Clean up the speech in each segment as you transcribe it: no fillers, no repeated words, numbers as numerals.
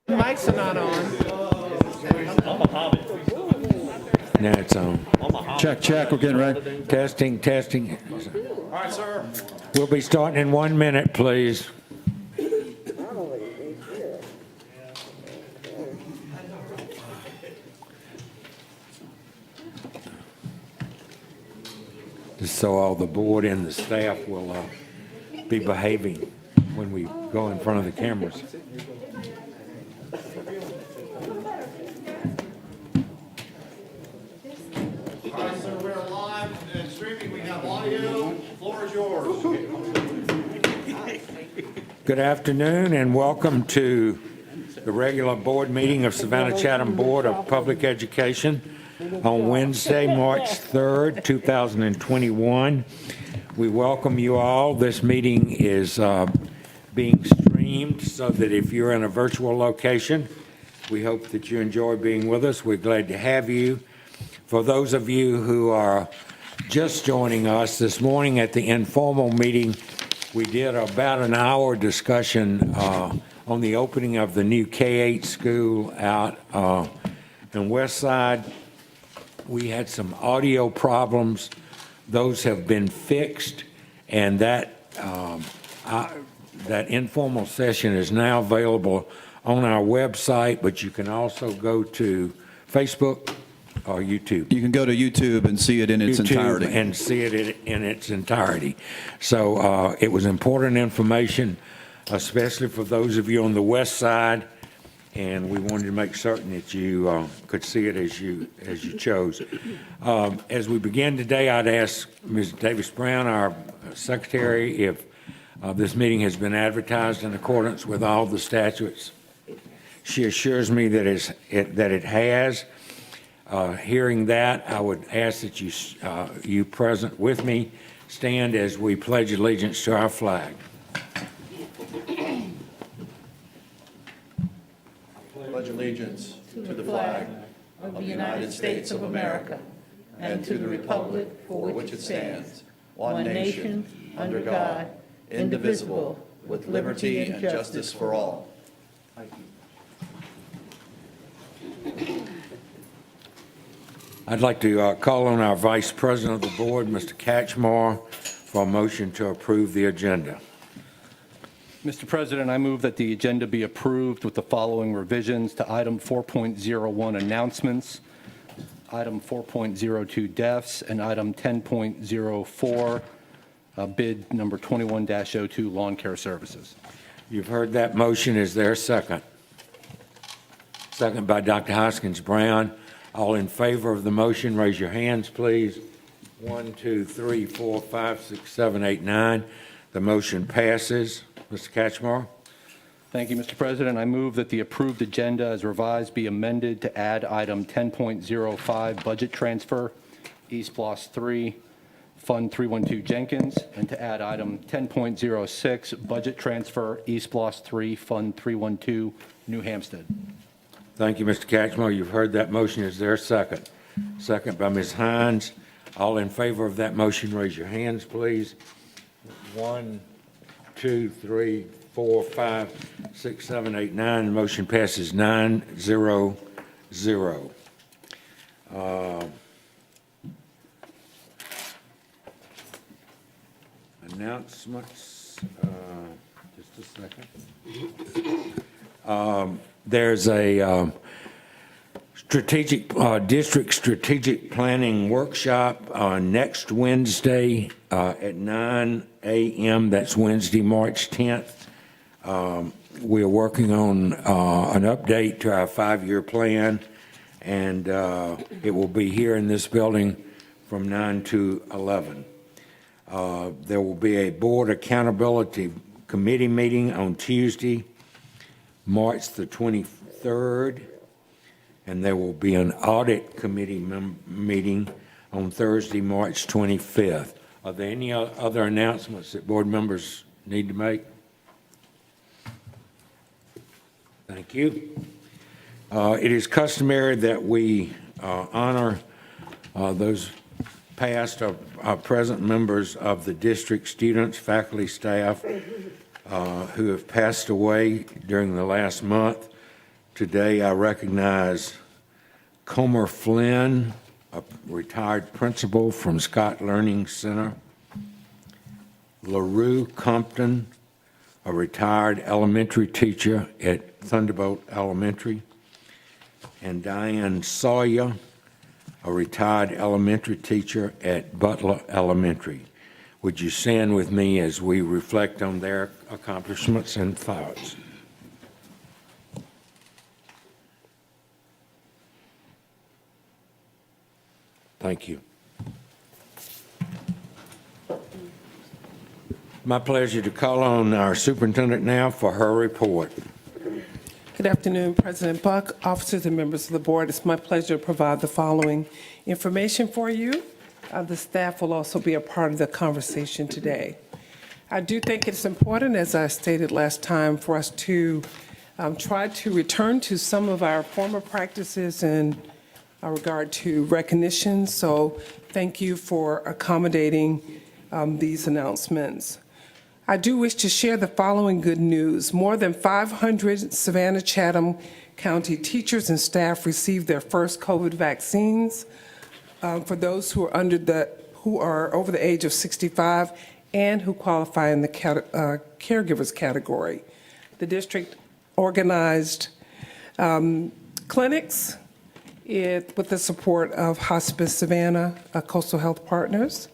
Mics are not on. Now it's on. Check, check, we're getting ready. Testing, testing. All right, sir. We'll be starting in 1 minute, please. Just so all the board and the staff will be behaving when we go in front of the cameras. All right, sir, we're live and streaming. We have audio. Floor is yours. Good afternoon and welcome to the regular board meeting of Savannah-Chatham Board of Public Education on Wednesday, March 3rd, 2021. We welcome you all. This meeting is being streamed so that if you're in a virtual location, we hope that you enjoy being with us. We're glad to have you. For those of you who are just joining us this morning at the informal meeting, we did about an hour discussion on the opening of the new K-8 school out in Westside. We had some audio problems. Those have been fixed, and that informal session is now available on our website, but you can also go to Facebook or YouTube. You can go to YouTube and see it in its entirety. And see it in its entirety. So it was important information, especially for those of you on the west side, and we wanted to make certain that you could see it as you chose. As we begin today, I'd ask Ms. Davis Brown, our secretary, if this meeting has been advertised in accordance with all the statutes. She assures me that it has. Hearing that, I would ask that you present with me stand as we pledge allegiance to our flag. Pledge allegiance to the flag of the United States of America and to the republic for which it stands, one nation, under God, indivisible, with liberty and justice for all. I'd like to call on our Vice President of the Board, Mr. Catchmore, for a motion to approve the agenda. Mr. President, I move that the agenda be approved with the following revisions to item 4.01 announcements, item 4.02 deaths, and item 10.04 bid number 21-02 lawn care services. You've heard that motion. Is there a second? Second by Dr. Hoskins Brown. All in favor of the motion, raise your hands, please. 1, 2, 3, 4, 5, 6, 7, 8, 9. The motion passes. Mr. Catchmore. Thank you, Mr. President. I move that the approved agenda as revised be amended to add item 10.05 budget transfer, East Bloss 3, Fund 312 Jenkins, and to add item 10.06 budget transfer, East Bloss 3, Fund 312 New Hampstead. Thank you, Mr. Catchmore. You've heard that motion. Is there a second? Second by Ms. Hines. All in favor of that motion, raise your hands, please. 1, 2, 3, 4, 5, 6, 7, 8, 9. The motion passes 9-0-0. Announcements. Just a second. There's a district strategic planning workshop next Wednesday at 9 a.m. That's Wednesday, March 10th. We are working on an update to our 5-year plan, and it will be here in this building from 9 to 11. There will be a board accountability committee meeting on Tuesday, March the 23rd, and there will be an audit committee meeting on Thursday, March 25th. Are there any other announcements that board members need to make? Thank you. It is customary that we honor those past or present members of the district, students, faculty, staff who have passed away during the last month. Today, I recognize Comer Flynn, a retired principal from Scott Learning Center, LaRue Compton, a retired elementary teacher at Thunderbolt Elementary, and Diane Sawyer, a retired elementary teacher at Butler Elementary. Would you stand with me as we reflect on their accomplishments and thoughts? Thank you. My pleasure to call on our superintendent now for her report. Good afternoon, President Buck, officers and members of the board. It's my pleasure to provide the following information for you. The staff will also be a part of the conversation today. I do think it's important, as I stated last time, for us to try to return to some of our former practices in regard to recognition. So thank you for accommodating these announcements. I do wish to share the following good news. More than 500 Savannah-Chatham County teachers and staff received their first COVID vaccines. For those who are over the age of 65 and who qualify in the caregivers category. The district organized clinics with the support of Hospice Savannah, Coastal Health Partners,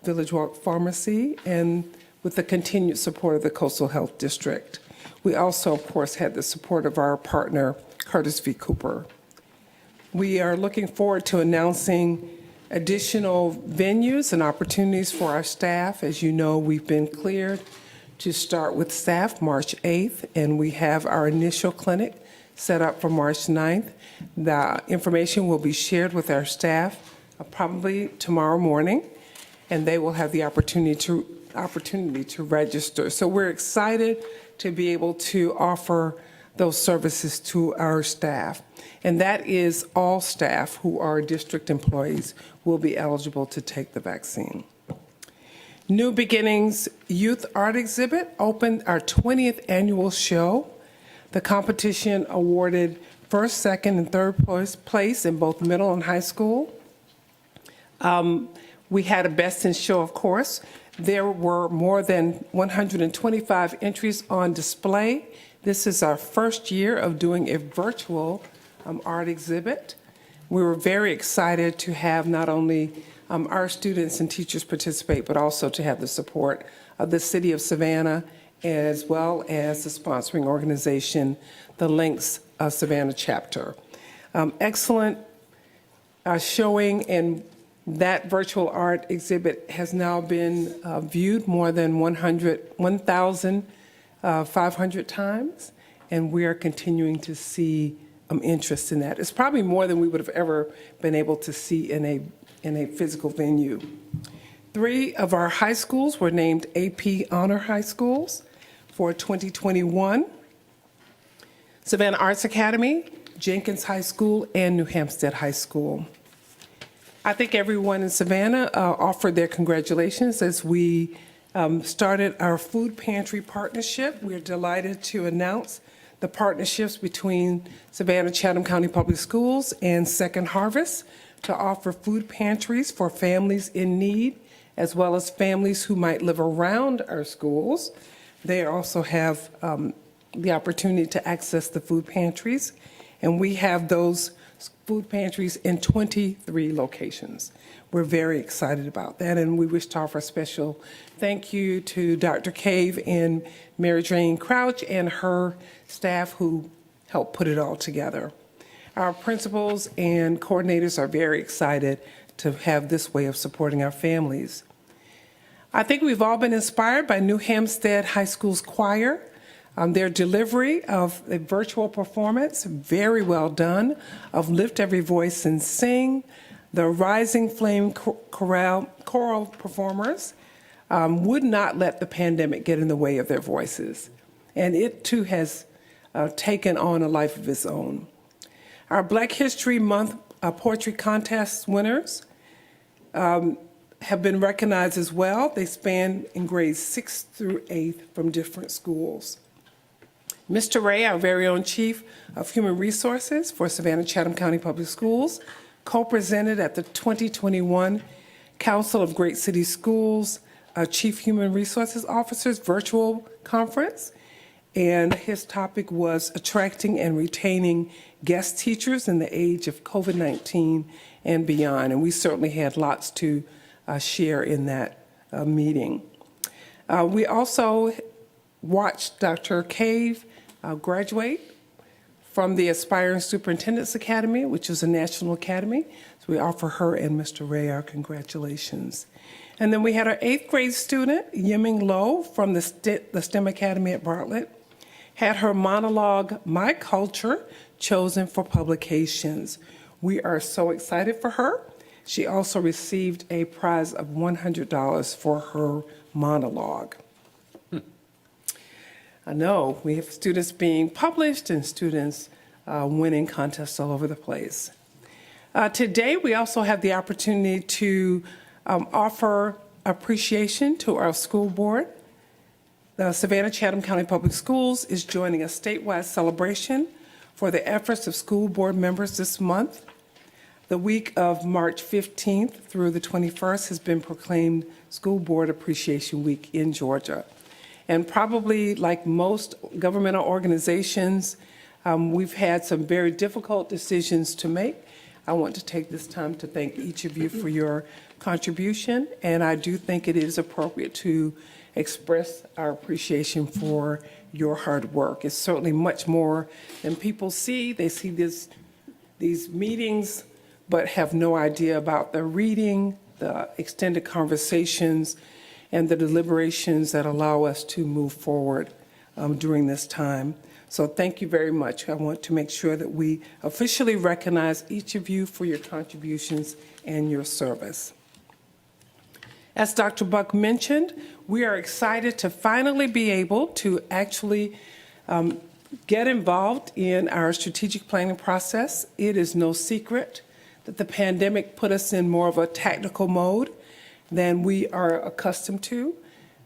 Village Walk Pharmacy, and with the continued support of the Coastal Health District. We also, of course, had the support of our partner, Curtis V. Cooper. We are looking forward to announcing additional venues and opportunities for our staff. As you know, we've been cleared to start with staff March 8th, and we have our initial clinic set up for March 9th. The information will be shared with our staff probably tomorrow morning, and they will have the opportunity to register. So we're excited to be able to offer those services to our staff. And that is all staff who are district employees will be eligible to take the vaccine. New Beginnings Youth Art Exhibit opened our 20th annual show. The competition awarded first, second, and third place in both middle and high school. We had a best in show, of course. There were more than 125 entries on display. This is our first year of doing a virtual art exhibit. We were very excited to have not only our students and teachers participate, but also to have the support of the City of Savannah, as well as the sponsoring organization, the Links Savannah chapter. Excellent showing, and that virtual art exhibit has now been viewed more than 1,500 times, and we are continuing to see interest in that. It's probably more than we would have ever been able to see in a physical venue. 3 of our high schools were named AP Honor High Schools for 2021. Savannah Arts Academy, Jenkins High School, and New Hampstead High School. I think everyone in Savannah offered their congratulations as we started our food pantry partnership. We're delighted to announce the partnerships between Savannah Chatham County Public Schools and Second Harvest to offer food pantries for families in need, as well as families who might live around our schools. They also have the opportunity to access the food pantries, and we have those food pantries in 23 locations. We're very excited about that, and we wish to offer a special thank you to Dr. Cave and Mary Jane Crouch and her staff who helped put it all together. Our principals and coordinators are very excited to have this way of supporting our families. I think we've all been inspired by New Hampstead High School's choir. Their delivery of a virtual performance, very well done, of Lift Every Voice and Sing. The Rising Flame choral performers would not let the pandemic get in the way of their voices. And it too has taken on a life of its own. Our Black History Month poetry contest winners have been recognized as well. They span in grades 6th through 8th from different schools. Mr. Ray, our very own Chief of Human Resources for Savannah Chatham County Public Schools, co-presented at the 2021 Council of Great City Schools Chief Human Resources Officers Virtual Conference. And his topic was attracting and retaining guest teachers in the age of COVID-19 and beyond. And we certainly had lots to share in that meeting. We also watched Dr. Cave graduate from the Aspiring Superintendents Academy, which is a national academy. So we offer her and Mr. Ray our congratulations. And then we had our 8th grade student, Yiming Lo, from the STEM Academy at Bartlett, had her monologue, My Culture, chosen for publications. We are so excited for her. She also received a prize of $100 for her monologue. I know, we have students being published and students winning contests all over the place. Today, we also have the opportunity to offer appreciation to our school board. The Savannah Chatham County Public Schools is joining a statewide celebration for the efforts of school board members this month. The week of March 15th through the 21st has been proclaimed School Board Appreciation Week in Georgia. And probably like most governmental organizations, we've had some very difficult decisions to make. I want to take this time to thank each of you for your contribution, and I do think it is appropriate to express our appreciation for your hard work. It's certainly much more than people see. They see these meetings, but have no idea about the reading, the extended conversations, and the deliberations that allow us to move forward during this time. So thank you very much. I want to make sure that we officially recognize each of you for your contributions and your service. As Dr. Buck mentioned, we are excited to finally be able to actually get involved in our strategic planning process. It is no secret that the pandemic put us in more of a tactical mode than we are accustomed to.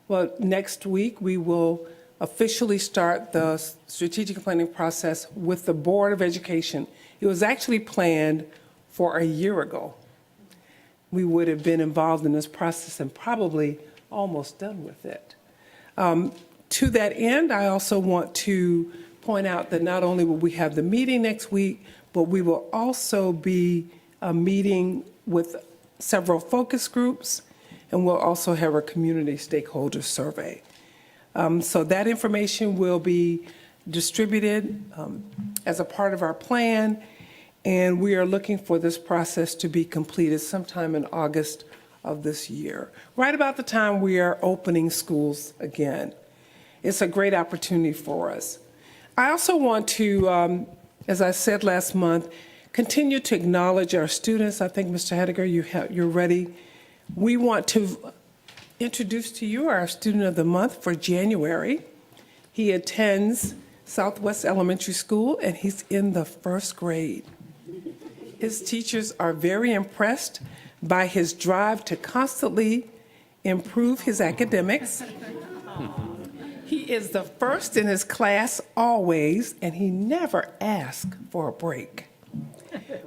Well, next week we will officially start the strategic planning process with the Board of Education. It was actually planned for a year ago. We would have been involved in this process and probably almost done with it. To that end, I also want to point out that not only will we have the meeting next week, but we will also be meeting with several focus groups, and we'll also have a community stakeholder survey. So that information will be distributed as a part of our plan, and we are looking for this process to be completed sometime in August of this year, right about the time we are opening schools again. It's a great opportunity for us. I also want to, as I said last month, continue to acknowledge our students. I think, Mr. Hediger, you're ready. We want to introduce to you our Student of the Month for January. He attends Southwest Elementary School, and he's in the 1st grade. His teachers are very impressed by his drive to constantly improve his academics. He is the first in his class always, and he never asks for a break.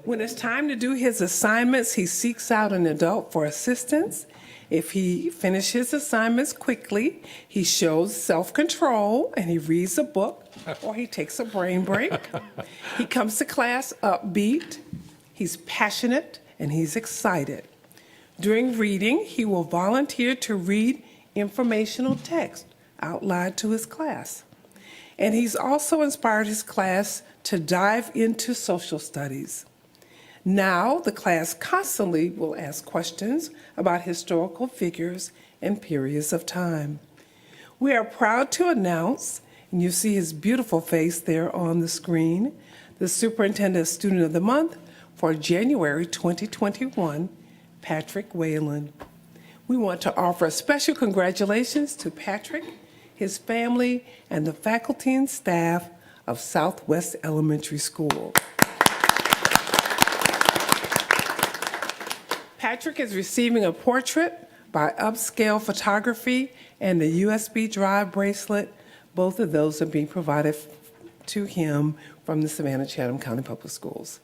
When it's time to do his assignments, he seeks out an adult for assistance. If he finishes assignments quickly, he shows self-control and he reads a book or he takes a brain break. He comes to class upbeat, he's passionate, and he's excited. During reading, he will volunteer to read informational text out loud to his class. And he's also inspired his class to dive into social studies. Now, the class constantly will ask questions about historical figures and periods of time. We are proud to announce, and you see his beautiful face there on the screen, the Superintendent Student of the Month for January 2021, Patrick Whalen. We want to offer a special congratulations to Patrick, his family, and the faculty and staff of Southwest Elementary School. Patrick is receiving a portrait by Upscale Photography and the USB drive bracelet. Both of those are being provided to him from the Savannah Chatham County Public Schools.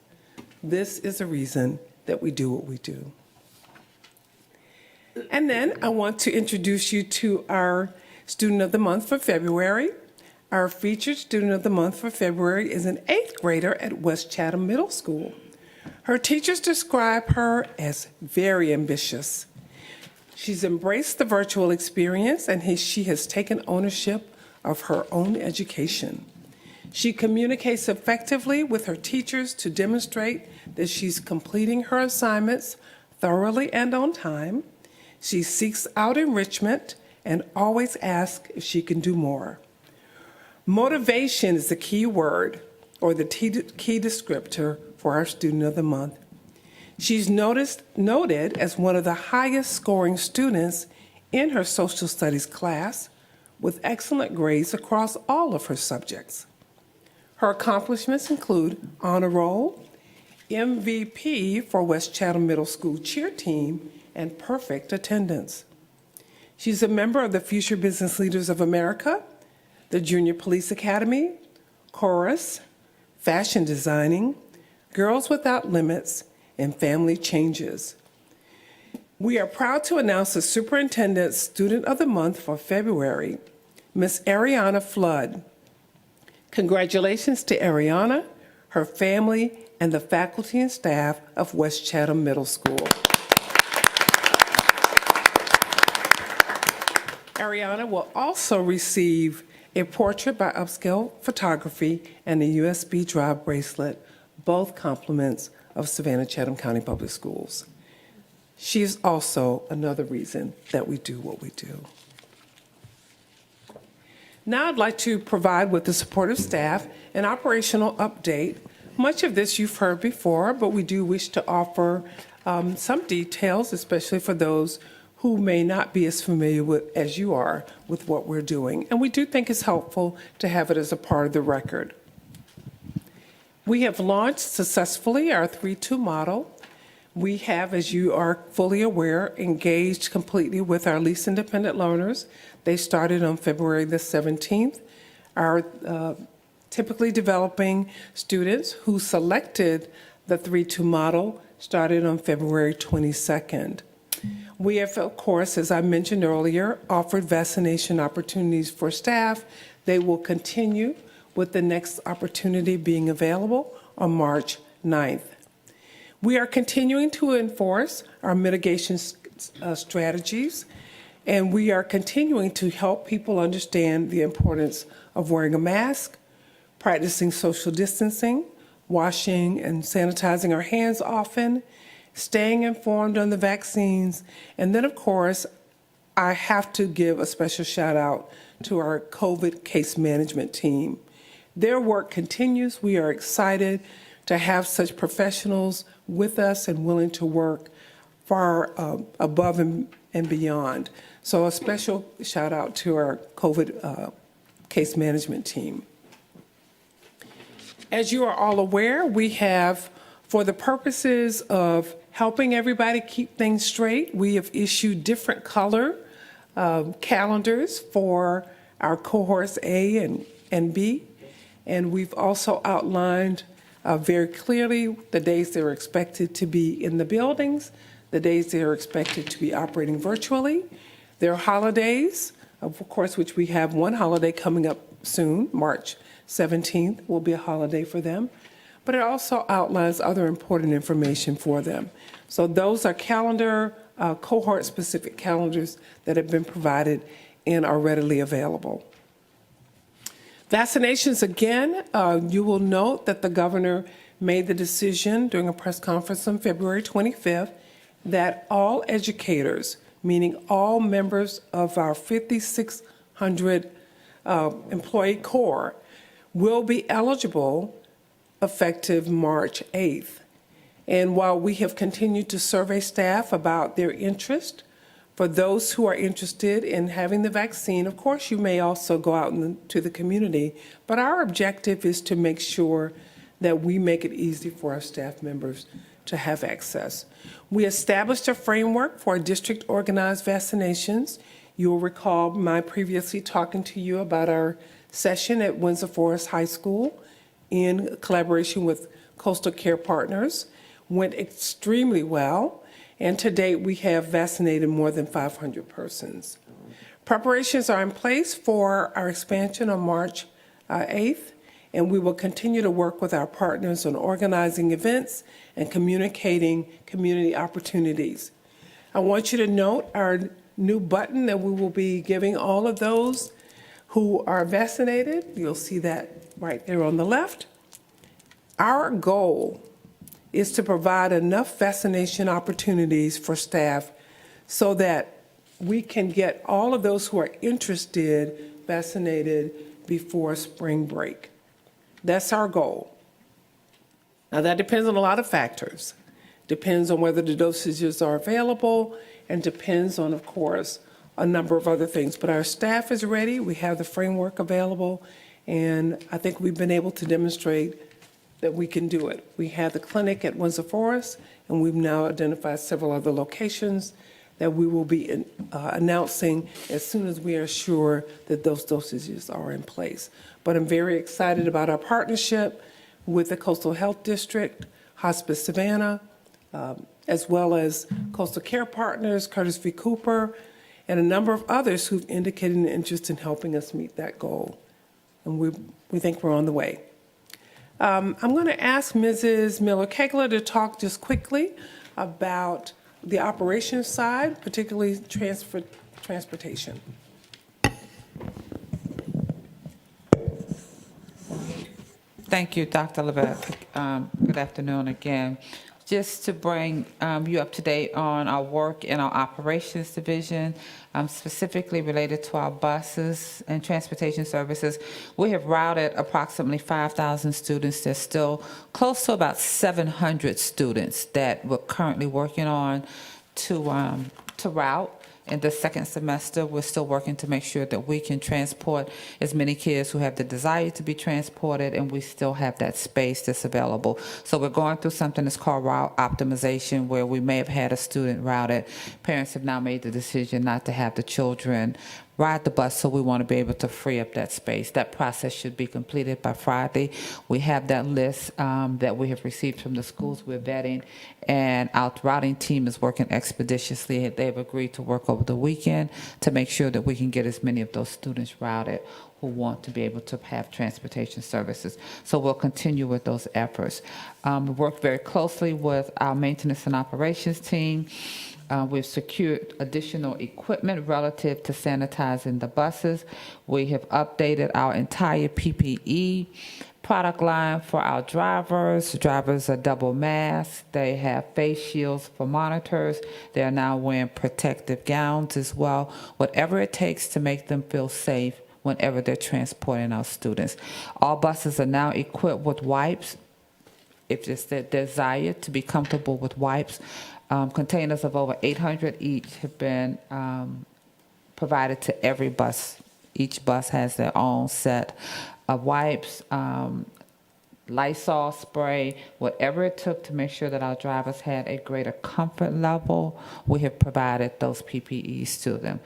This is the reason that we do what we do. And then I want to introduce you to our Student of the Month for February. Our featured Student of the Month for February is an 8th grader at West Chatham Middle School. Her teachers describe her as very ambitious. She's embraced the virtual experience and she has taken ownership of her own education. She communicates effectively with her teachers to demonstrate that she's completing her assignments thoroughly and on time. She seeks out enrichment and always asks if she can do more. Motivation is the key word or the key descriptor for our Student of the Month. She's noted as one of the highest scoring students in her social studies class with excellent grades across all of her subjects. Her accomplishments include honor roll, MVP for West Chatham Middle School cheer team, and perfect attendance. She's a member of the Future Business Leaders of America, the Junior Police Academy, Chorus, Fashion Designing, Girls Without Limits, and Family Changes. We are proud to announce the Superintendent's Student of the Month for February, Miss Ariana Flood. Congratulations to Ariana, her family, and the faculty and staff of West Chatham Middle School. Ariana will also receive a portrait by Upscale Photography and a USB drive bracelet, both compliments of Savannah Chatham County Public Schools. She is also another reason that we do what we do. Now I'd like to provide with the support of staff an operational update. Much of this you've heard before, but we do wish to offer some details, especially for those who may not be as familiar with as you are with what we're doing. And we do think it's helpful to have it as a part of the record. We have launched successfully our 3-2 model. We have, as you are fully aware, engaged completely with our least independent learners. They started on February the 17th. Our typically developing students who selected the 3-2 model started on February 22nd. We have, of course, as I mentioned earlier, offered vaccination opportunities for staff. They will continue with the next opportunity being available on March 9th. We are continuing to enforce our mitigation strategies, and we are continuing to help people understand the importance of wearing a mask, practicing social distancing, washing and sanitizing our hands often, staying informed on the vaccines, and then, of course, I have to give a special shout out to our COVID case management team. Their work continues. We are excited to have such professionals with us and willing to work far above and beyond. So a special shout out to our COVID case management team. As you are all aware, we have, for the purposes of helping everybody keep things straight, we have issued different color calendars for our cohorts A and B. And we've also outlined very clearly the days they're expected to be in the buildings, the days they're expected to be operating virtually, their holidays, of course, which we have one holiday coming up soon, March 17th will be a holiday for them. But it also outlines other important information for them. So those are calendar, cohort-specific calendars that have been provided and are readily available. Vaccinations, again, you will note that the governor made the decision during a press conference on February 25th that all educators, meaning all members of our 5,600 employee corps, will be eligible effective March 8th. And while we have continued to survey staff about their interest, for those who are interested in having the vaccine, of course, you may also go out into the community, but our objective is to make sure that we make it easy for our staff members to have access. We established a framework for district-organized vaccinations. You'll recall my previously talking to you about our session at Windsor Forest High School in collaboration with Coastal Care Partners. Went extremely well, and to date we have vaccinated more than 500 persons. Preparations are in place for our expansion on March 8th, and we will continue to work with our partners on organizing events and communicating community opportunities. I want you to note our new button that we will be giving all of those who are vaccinated. You'll see that right there on the left. Our goal is to provide enough vaccination opportunities for staff so that we can get all of those who are interested vaccinated before spring break. That's our goal. Now, that depends on a lot of factors. Depends on whether the dosages are available, and depends on, of course, a number of other things. But our staff is ready. We have the framework available, and I think we've been able to demonstrate that we can do it. We have the clinic at Windsor Forest, and we've now identified several other locations that we will be announcing as soon as we are sure that those dosages are in place. But I'm very excited about our partnership with the Coastal Health District, Hospice Savannah, as well as Coastal Care Partners, Curtis V. Cooper, and a number of others who've indicated an interest in helping us meet that goal. And we think we're on the way. I'm going to ask Mrs. Miller-Kegler to talk just quickly about the operations side, particularly transportation. Thank you, Dr. Levesque. Good afternoon again. Just to bring you up to date on our work in our operations division, specifically related to our buses and transportation services. We have routed approximately 5,000 students. There's still close to about 700 students that we're currently working on to route. In the second semester, we're still working to make sure that we can transport as many kids who have the desire to be transported, and we still have that space that's available. So we're going through something that's called route optimization, where we may have had a student routed. Parents have now made the decision not to have the children ride the bus, so we want to be able to free up that space. That process should be completed by Friday. We have that list that we have received from the schools we're vetting, and our routing team is working expeditiously. They've agreed to work over the weekend to make sure that we can get as many of those students routed who want to be able to have transportation services. So we'll continue with those efforts. We work very closely with our maintenance and operations team. We've secured additional equipment relative to sanitizing the buses. We have updated our entire PPE product line for our drivers. Drivers are double masked. They have face shields for monitors. They are now wearing protective gowns as well. Whatever it takes to make them feel safe whenever they're transporting our students. All buses are now equipped with wipes, if it's their desire to be comfortable with wipes. Containers of over 800 each have been provided to every bus. Each bus has their own set of wipes, Lysol spray, whatever it took to make sure that our drivers had a greater comfort level. We have provided those PPEs to them.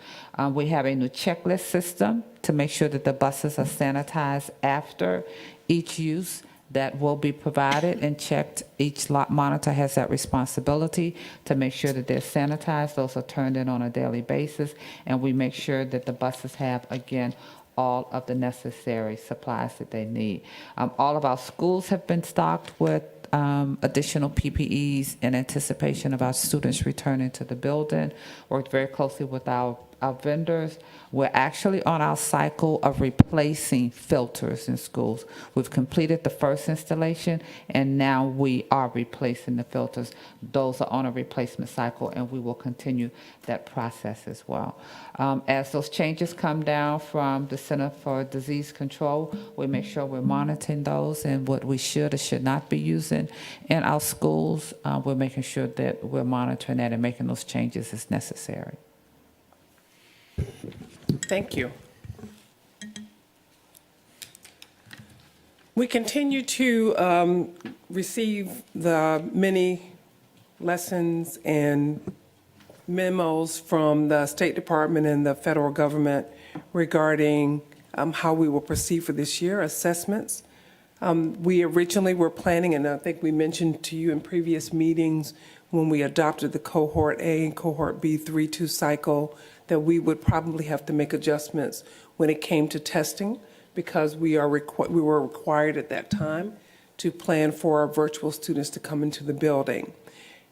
We have a new checklist system to make sure that the buses are sanitized after each use. That will be provided and checked. Each lot monitor has that responsibility to make sure that they're sanitized. Those are turned in on a daily basis, and we make sure that the buses have, again, all of the necessary supplies that they need. All of our schools have been stocked with additional PPEs in anticipation of our students returning to the building. Worked very closely with our vendors. We're actually on our cycle of replacing filters in schools. We've completed the first installation, and now we are replacing the filters. Those are on a replacement cycle, and we will continue that process as well. As those changes come down from the Center for Disease Control, we make sure we're monitoring those and what we should or should not be using in our schools. We're making sure that we're monitoring that and making those changes as necessary. Thank you. We continue to receive the many lessons and memos from the State Department and the federal government regarding how we will proceed for this year, assessments. We originally were planning, and I think we mentioned to you in previous meetings when we adopted the Cohort A and Cohort B 3-2 cycle, that we would probably have to make adjustments when it came to testing, because we were required at that time to plan for our virtual students to come into the building.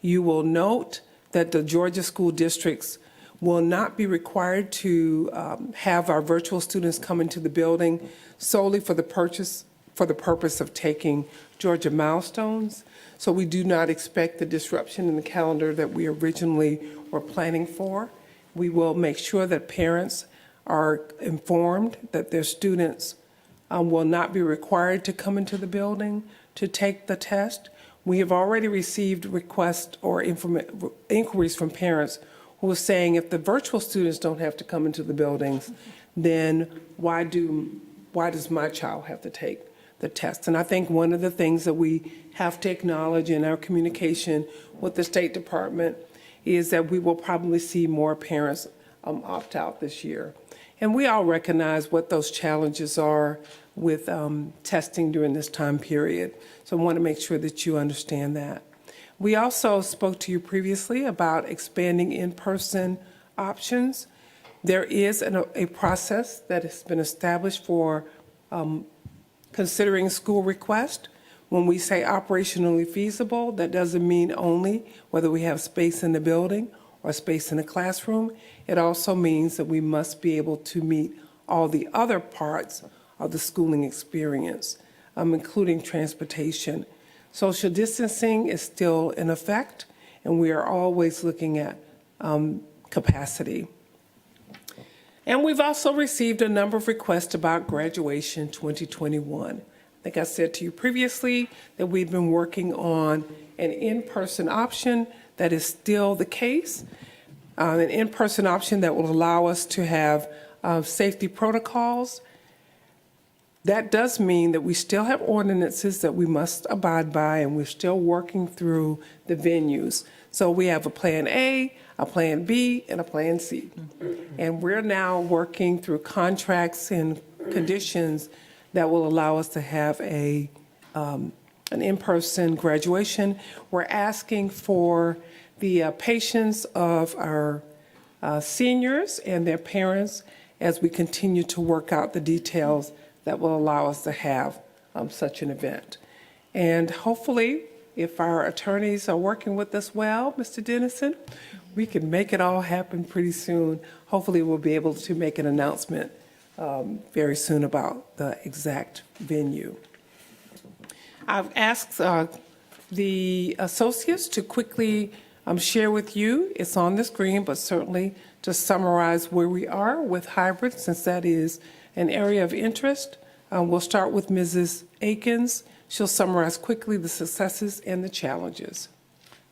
You will note that the Georgia school districts will not be required to have our virtual students come into the building solely for the purpose of taking Georgia milestones. So we do not expect the disruption in the calendar that we originally were planning for. We will make sure that parents are informed that their students will not be required to come into the building to take the test. We have already received requests or inquiries from parents who are saying if the virtual students don't have to come into the buildings, then why does my child have to take the test? And I think one of the things that we have to acknowledge in our communication with the State Department is that we will probably see more parents opt out this year. And we all recognize what those challenges are with testing during this time period. So I want to make sure that you understand that. We also spoke to you previously about expanding in-person options. There is a process that has been established for considering school request. When we say operationally feasible, that doesn't mean only whether we have space in the building or space in the classroom. It also means that we must be able to meet all the other parts of the schooling experience, including transportation. Social distancing is still in effect, and we are always looking at capacity. And we've also received a number of requests about graduation 2021. I think I said to you previously that we've been working on an in-person option. That is still the case, an in-person option that will allow us to have safety protocols. That does mean that we still have ordinances that we must abide by, and we're still working through the venues. So we have a plan A, a plan B, and a plan C. And we're now working through contracts and conditions that will allow us to have an in-person graduation. We're asking for the patience of our seniors and their parents as we continue to work out the details that will allow us to have such an event. And hopefully, if our attorneys are working with us well, Mr. Dennison, we can make it all happen pretty soon. Hopefully, we'll be able to make an announcement very soon about the exact venue. I've asked the associates to quickly share with you, it's on the screen, but certainly to summarize where we are with hybrid, since that is an area of interest. We'll start with Mrs. Akins. She'll summarize quickly the successes and the challenges.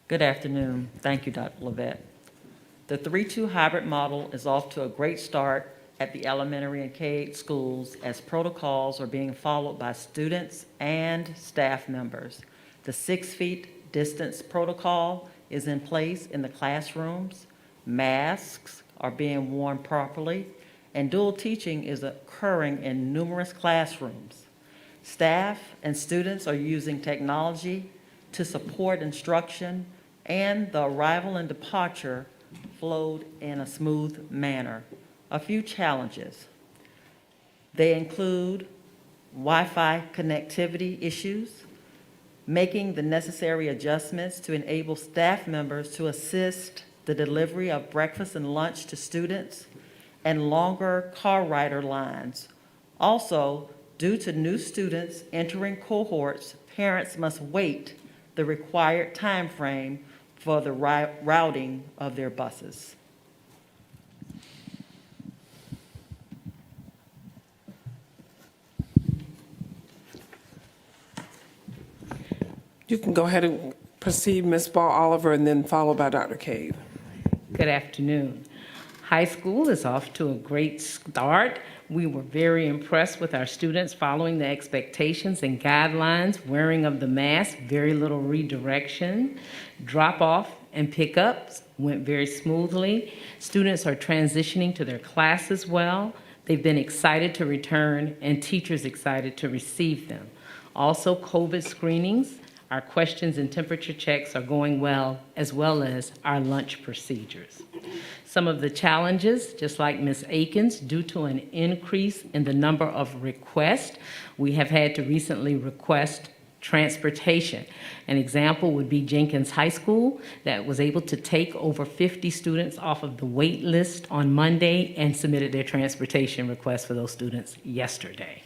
Good afternoon. Thank you, Dr. Levette. The 3-2 hybrid model is off to a great start at the elementary and K-8 schools as protocols are being followed by students and staff members. The 6 feet distance protocol is in place in the classrooms. Masks are being worn properly, and dual teaching is occurring in numerous classrooms. Staff and students are using technology to support instruction, and the arrival and departure flowed in a smooth manner. A few challenges. They include Wi-Fi connectivity issues, making the necessary adjustments to enable staff members to assist the delivery of breakfast and lunch to students, and longer car rider lines. Also, due to new students entering cohorts, parents must wait the required time frame for the routing of their buses. You can go ahead and proceed, Ms. Ball Oliver, and then followed by Dr. Cave. Good afternoon. High school is off to a great start. We were very impressed with our students following the expectations and guidelines, wearing of the mask, very little redirection. Drop-off and pickups went very smoothly. Students are transitioning to their classes well. They've been excited to return and teachers excited to receive them. Also, COVID screenings, our questions and temperature checks are going well as our lunch procedures. Some of the challenges, just like Ms. Akins, due to an increase in the number of requests, we have had to recently request transportation. An example would be Jenkins High School that was able to take over 50 students off of the wait list on Monday and submitted their transportation request for those students yesterday.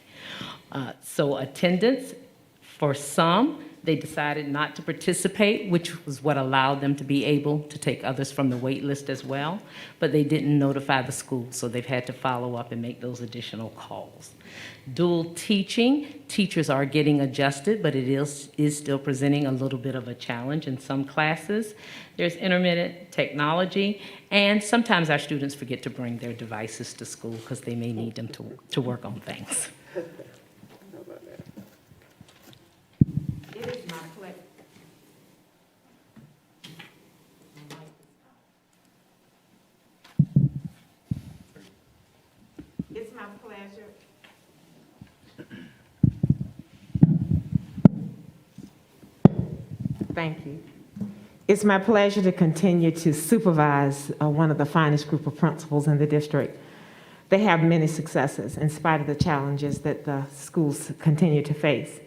So attendance, for some, they decided not to participate, which was what allowed them to be able to take others from the wait list as well, but they didn't notify the school, so they've had to follow up and make those additional calls. Dual teaching, teachers are getting adjusted, but it is still presenting a little bit of a challenge in some classes. There's intermittent technology, and sometimes our students forget to bring their devices to school because they may need them to work on things. It is my pleasure. It's my pleasure. Thank you. It's my pleasure to continue to supervise one of the finest group of principals in the district. They have many successes in spite of the challenges that the schools continue to face.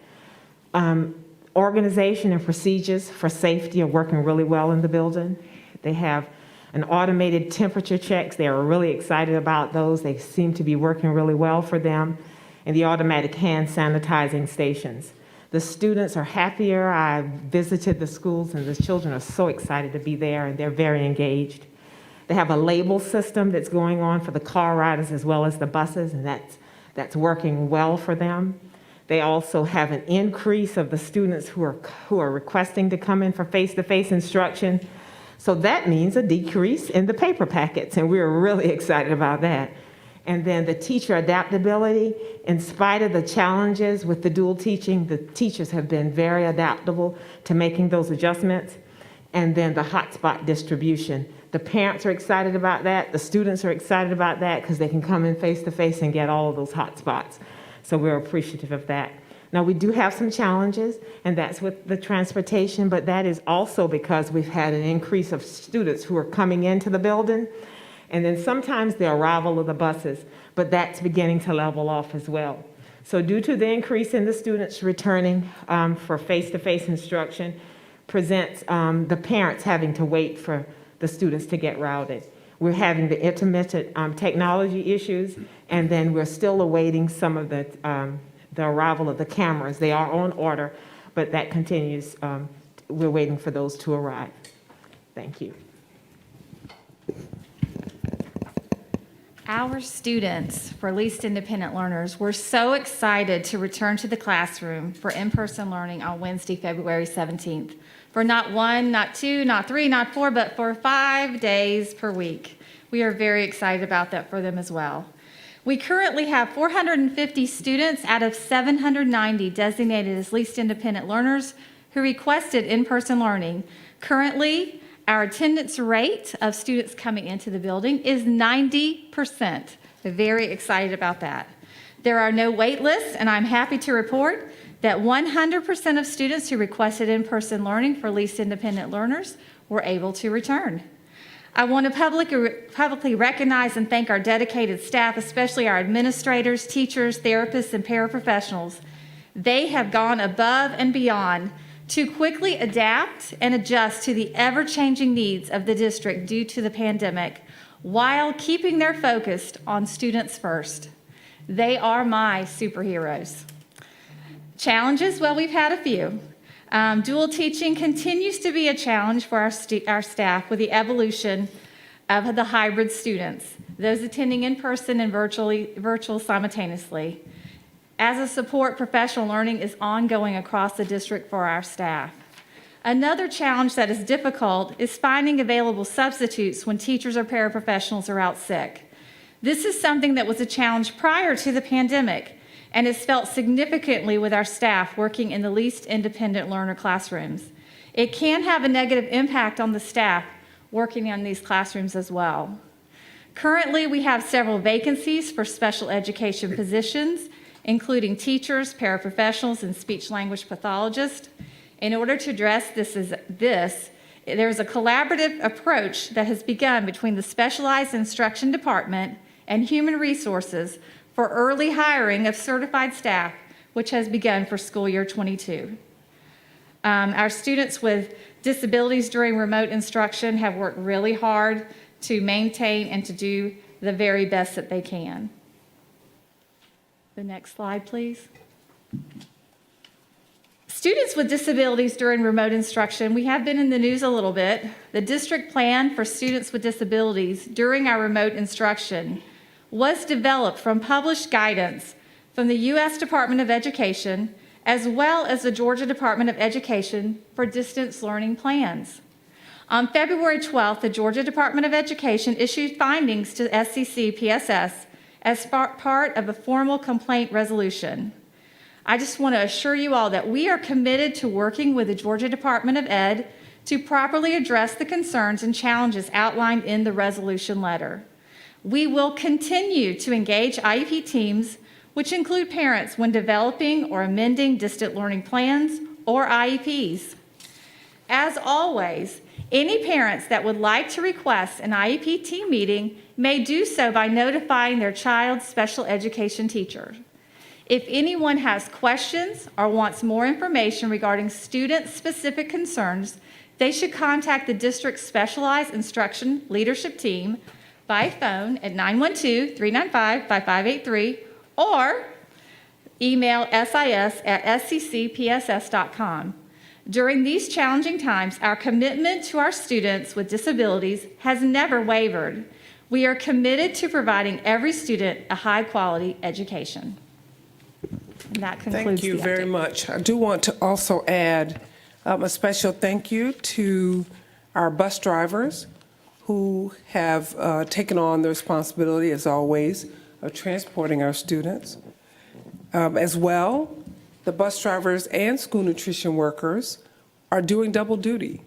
Organization and procedures for safety are working really well in the building. They have an automated temperature checks. They are really excited about those. They seem to be working really well for them. And the automatic hand sanitizing stations. The students are happier. I visited the schools and the children are so excited to be there and they're very engaged. They have a label system that's going on for the car riders as well as the buses, and that's working well for them. They also have an increase of the students who are requesting to come in for face-to-face instruction. So that means a decrease in the paper packets, and we're really excited about that. And then the teacher adaptability, in spite of the challenges with the dual teaching, the teachers have been very adaptable to making those adjustments. And then the hotspot distribution. The parents are excited about that. The students are excited about that because they can come in face-to-face and get all of those hotspots. So we're appreciative of that. Now, we do have some challenges, and that's with the transportation, but that is also because we've had an increase of students who are coming into the building, and then sometimes the arrival of the buses, but that's beginning to level off as well. So due to the increase in the students returning for face-to-face instruction, presents the parents having to wait for the students to get routed. We're having the intermittent technology issues, and then we're still awaiting some of the arrival of the cameras. They are on order, but that continues. We're waiting for those to arrive. Thank you. Our students for least independent learners were so excited to return to the classroom for in-person learning on Wednesday, February 17th, for not 1, not 2, not 3, not 4, but for 5 days per week. We are very excited about that for them as well. We currently have 450 students out of 790 designated as least independent learners who requested in-person learning. Currently, our attendance rate of students coming into the building is 90%. We're very excited about that. There are no wait lists, and I'm happy to report that 100% of students who requested in-person learning for least independent learners were able to return. I want to publicly recognize and thank our dedicated staff, especially our administrators, teachers, therapists, and paraprofessionals. They have gone above and beyond to quickly adapt and adjust to the ever-changing needs of the district due to the pandemic, while keeping their focus on students first. They are my superheroes. Challenges, well, we've had a few. Dual teaching continues to be a challenge for our staff with the evolution of the hybrid students, those attending in person and virtual simultaneously. As a support, professional learning is ongoing across the district for our staff. Another challenge that is difficult is finding available substitutes when teachers or paraprofessionals are out sick. This is something that was a challenge prior to the pandemic and is felt significantly with our staff working in the least independent learner classrooms. It can have a negative impact on the staff working in these classrooms as well. Currently, we have several vacancies for special education positions, including teachers, paraprofessionals, and speech-language pathologists. In order to address there is a collaborative approach that has begun between the Specialized Instruction Department and Human Resources for early hiring of certified staff, which has begun for school year 22. Our students with disabilities during remote instruction have worked really hard to maintain and to do the very best that they can. The next slide, please. Students with disabilities during remote instruction, we have been in the news a little bit. The district plan for students with disabilities during our remote instruction was developed from published guidance from the U.S. Department of Education, as well as the Georgia Department of Education for distance learning plans. On February 12th, the Georgia Department of Education issued findings to SCC PSS as part of a formal complaint resolution. I just want to assure you all that we are committed to working with the Georgia Department of Ed to properly address the concerns and challenges outlined in the resolution letter. We will continue to engage IEP teams, which include parents, when developing or amending distant learning plans or IEPs. As always, any parents that would like to request an IEP team meeting may do so by notifying their child's special education teacher. If anyone has questions or wants more information regarding student-specific concerns, they should contact the district's Specialized Instruction Leadership Team by phone at 912-395-5583 or email sis@sccpss.com. During these challenging times, our commitment to our students with disabilities has never wavered. We are committed to providing every student a high-quality education. And that concludes Thank you the very update. much. I do want to also add a special thank you to our bus drivers who have taken on the responsibility, as always, of transporting our students. As well, the bus drivers and school nutrition workers are doing double duty.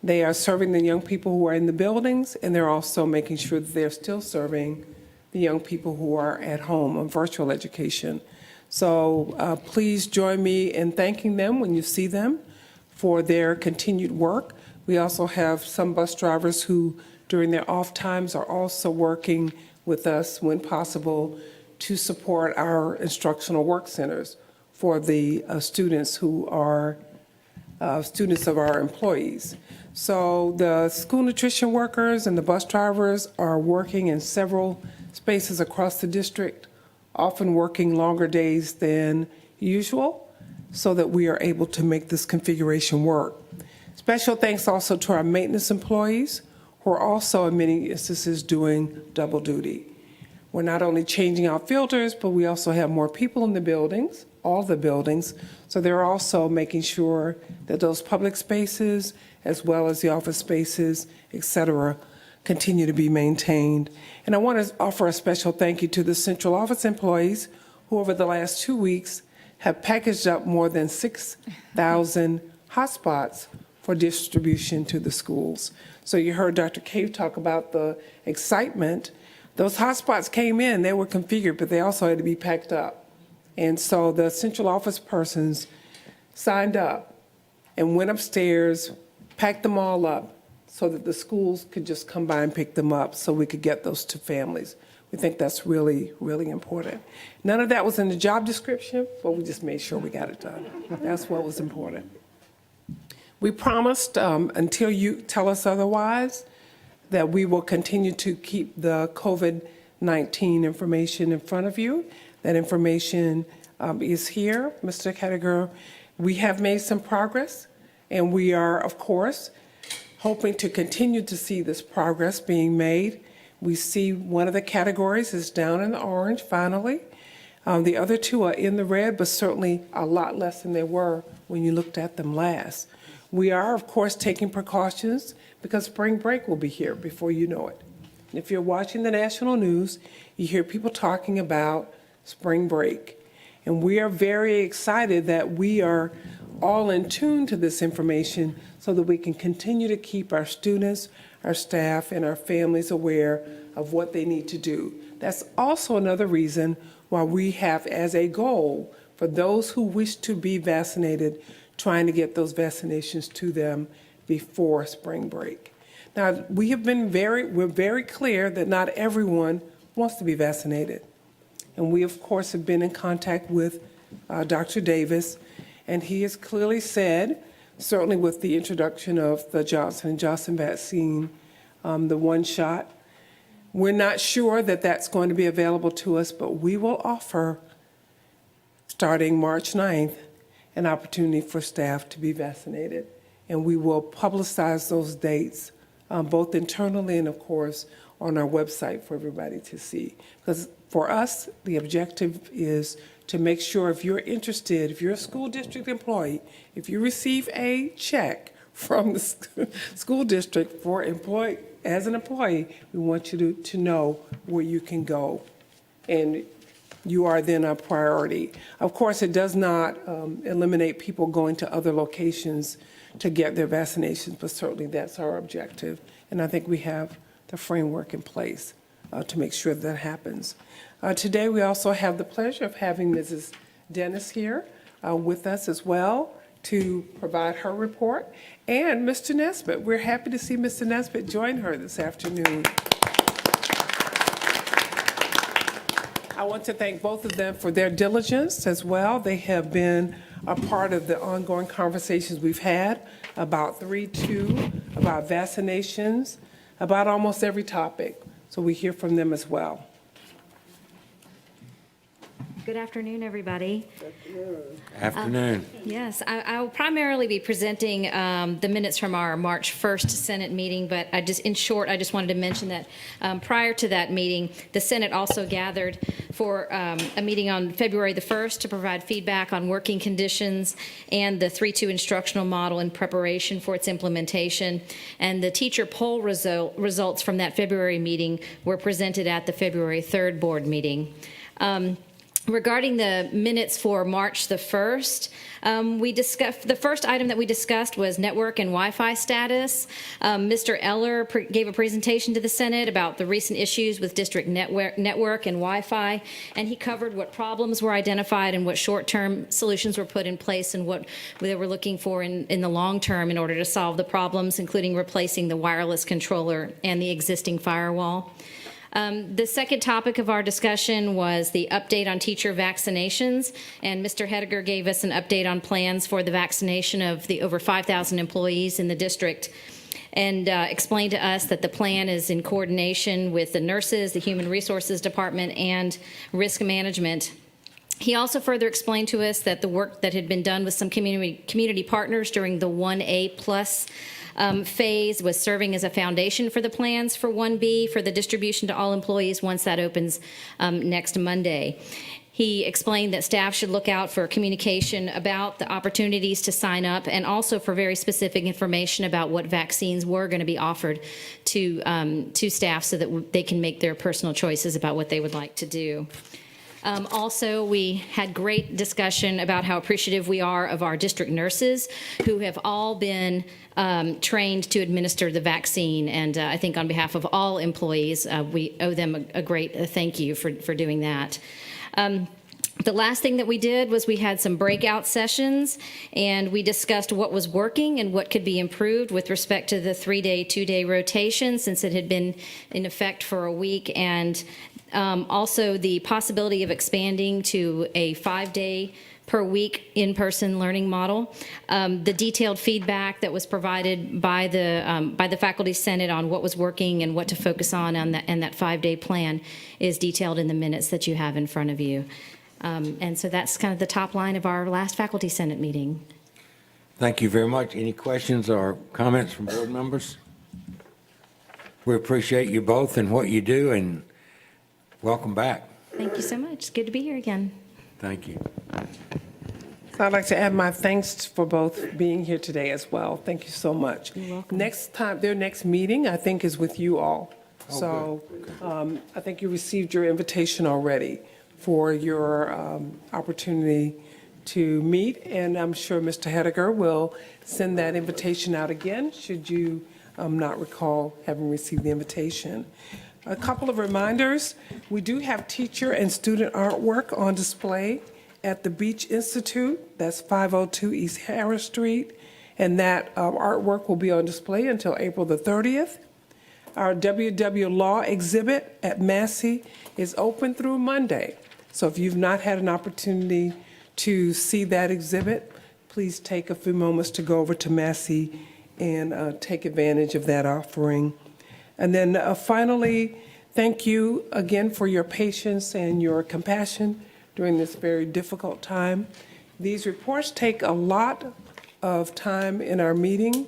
They are serving the young people who are in the buildings, and they're also making sure that they're still serving the young people who are at home on virtual education. So please join me in thanking them when you see them for their continued work. We also have some bus drivers who, during their off times, are also working with us when possible to support our instructional work centers for the students who are students of our employees. So the school nutrition workers and the bus drivers are working in several spaces across the district, often working longer days than usual, so that we are able to make this configuration work. Special thanks also to our maintenance employees, who are also in many instances doing double duty. We're not only changing out filters, but we also have more people in the buildings, all the buildings, so they're also making sure that those public spaces, as well as the office spaces, et cetera, continue to be maintained. And I want to offer a special thank you to the central office employees who over the last 2 weeks have packaged up more than 6,000 hotspots for distribution to the schools. So you heard Dr. Cave talk about the excitement. Those hotspots came in, they were configured, but they also had to be packed up. And so the central office persons signed up and went upstairs, packed them all up so that the schools could just come by and pick them up so we could get those to families. We think that's really, really important. None of that was in the job description, but we just made sure we got it done. That's what was important. We promised, until you tell us otherwise, that we will continue to keep the COVID-19 information in front of you. That information is here, Mr. Kettiger. We have made some progress, and we are, of course, hoping to continue to see this progress being made. We see one of the categories is down in the orange, finally. The other two are in the red, but certainly a lot less than they were when you looked at them last. We are, of course, taking precautions because spring break will be here before you know it. And if you're watching the national news, you hear people talking about spring break. And we are very excited that we are all in tune to this information so that we can continue to keep our students, our staff, and our families aware of what they need to do. That's also another reason why we have as a goal for those who wish to be vaccinated, trying to get those vaccinations to them before spring break. Now, we're very clear that not everyone wants to be vaccinated. And we, of course, have been in contact with Dr. Davis, and he has clearly said, certainly with the introduction of the Johnson & Johnson vaccine, the one shot, we're not sure that that's going to be available to us, but we will offer, starting March 9th, an opportunity for staff to be vaccinated. And we will publicize those dates, both internally and, of course, on our website for everybody to see. Because for us, the objective is to make sure if you're interested, if you're a school district employee, if you receive a check from the school district for as an employee, we want you to know where you can go. And you are then a priority. Of course, it does not eliminate people going to other locations to get their vaccinations, but certainly that's our objective. And I think we have the framework in place to make sure that happens. Today, we also have the pleasure of having Mrs. Dennis here with us as well to provide her report, and Mr. Nesbitt. We're happy to see Mr. Nesbitt join her this afternoon. I want to thank both of them for their diligence as well. They have been a part of the ongoing conversations we've had about 3-2, about vaccinations, about almost every topic. So we hear from them as well. Good afternoon, everybody. Afternoon. Yes, I will primarily be presenting the minutes from our March 1st Senate meeting, but in short, I just wanted to mention that prior to that meeting, the Senate also gathered for a meeting on February the 1st to provide feedback on working conditions and the 3-2 instructional model in preparation for its implementation. And the teacher poll results from that February meeting were presented at the February 3rd board meeting. Regarding the minutes for March the 1st, the first item that we discussed was network and Wi-Fi status. Mr. Eller gave a presentation to the Senate about the recent issues with district network and Wi-Fi, and he covered what problems were identified and what short-term solutions were put in place and what they were looking for in the long term in order to solve the problems, including replacing the wireless controller and the existing firewall. The second topic of our discussion was the update on teacher vaccinations, and Mr. Hediger gave us an update on plans for the vaccination of the over 5,000 employees in the district, and explained to us that the plan is in coordination with the nurses, the Human Resources Department, and risk management. He also further explained to us that the work that had been done with some community partners during the 1A plus phase was serving as a foundation for the plans for 1B for the distribution to all employees once that opens next Monday. He explained that staff should look out for communication about the opportunities to sign up and also for very specific information about what vaccines were going to be offered to staff so that they can make their personal choices about what they would like to do. Also, we had great discussion about how appreciative we are of our district nurses who have all been trained to administer the vaccine. And I think on behalf of all employees, we owe them a great thank you for doing that. The last thing that we did was we had some breakout sessions, and we discussed what was working and what could be improved with respect to the 3-day, 2-day rotation since it had been in effect for a week, and also the possibility of expanding to a 5-day per week in-person learning model. The detailed feedback that was provided by the Faculty Senate on what was working and what to focus on and that 5-day plan is detailed in the minutes that you have in front of you. And so that's kind of the top line of our last Faculty Senate meeting. Thank you very much. Any questions or comments from board members? We appreciate you both and what you do, and welcome back. Thank you so much. It's good to be here again. Thank you. So I'd like to add my thanks for both being here today as well. Thank you so much. You're welcome. Next time, their next meeting, I think, is with you all. So I think you received your invitation already for your opportunity to meet, and I'm sure Mr. Hediger will send that invitation out again, should you not recall having received the invitation. A couple of reminders. We do have teacher and student artwork on display at the Beach Institute. That's 502 East Harris Street. And that artwork will be on display until April the 30th. Our WW Law exhibit at Massey is open through Monday. So if you've not had an opportunity to see that exhibit, please take a few moments to go over to Massey and take advantage of that offering. And then finally, thank you again for your patience and your compassion during this very difficult time. These reports take a lot of time in our meeting.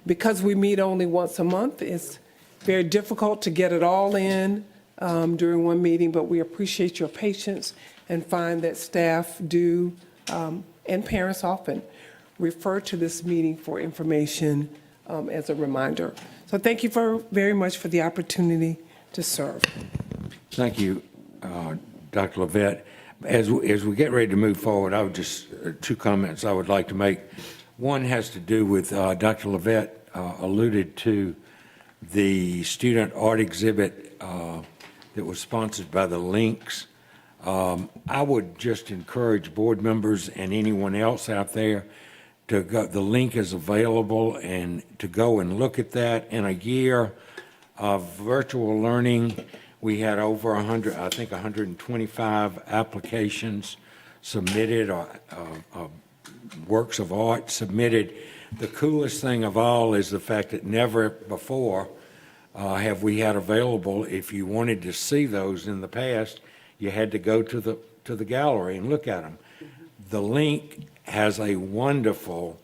Because we meet only once a month, it's very difficult to get it all in during one meeting, but we appreciate your patience and find that staff do, and parents often, refer to this meeting for information as a reminder. So thank you very much for the opportunity to serve. Thank you, Dr. Levette. As we get ready to move forward, I would just, two comments I would like to make. One has to do with, Dr. Levette alluded to the student art exhibit that was sponsored by the Lynx. I would just encourage board members and anyone else out there to go, the link is available, and to go and look at that. In a year of virtual learning, we had over 100, I think 125 applications submitted, or works of art submitted. The coolest thing of all is the fact that never before have we had available, if you wanted to see those in the past, you had to go to the gallery and look at them. The link has a wonderful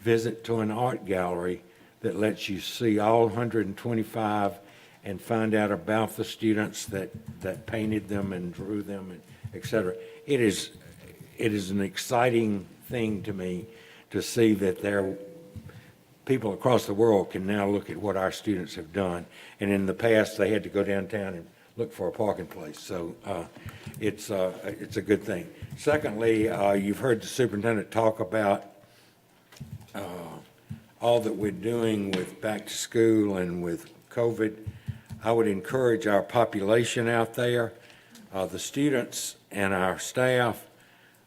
visit to an art gallery that lets you see all 125 and find out about the students that painted them and drew them, and et cetera. It is an exciting thing to me to see that people across the world can now look at what our students have done. And in the past, they had to go downtown and look for a parking place. So it's a good thing. Secondly, you've heard the superintendent talk about all that we're doing with back to school and with COVID. I would encourage our population out there, the students and our staff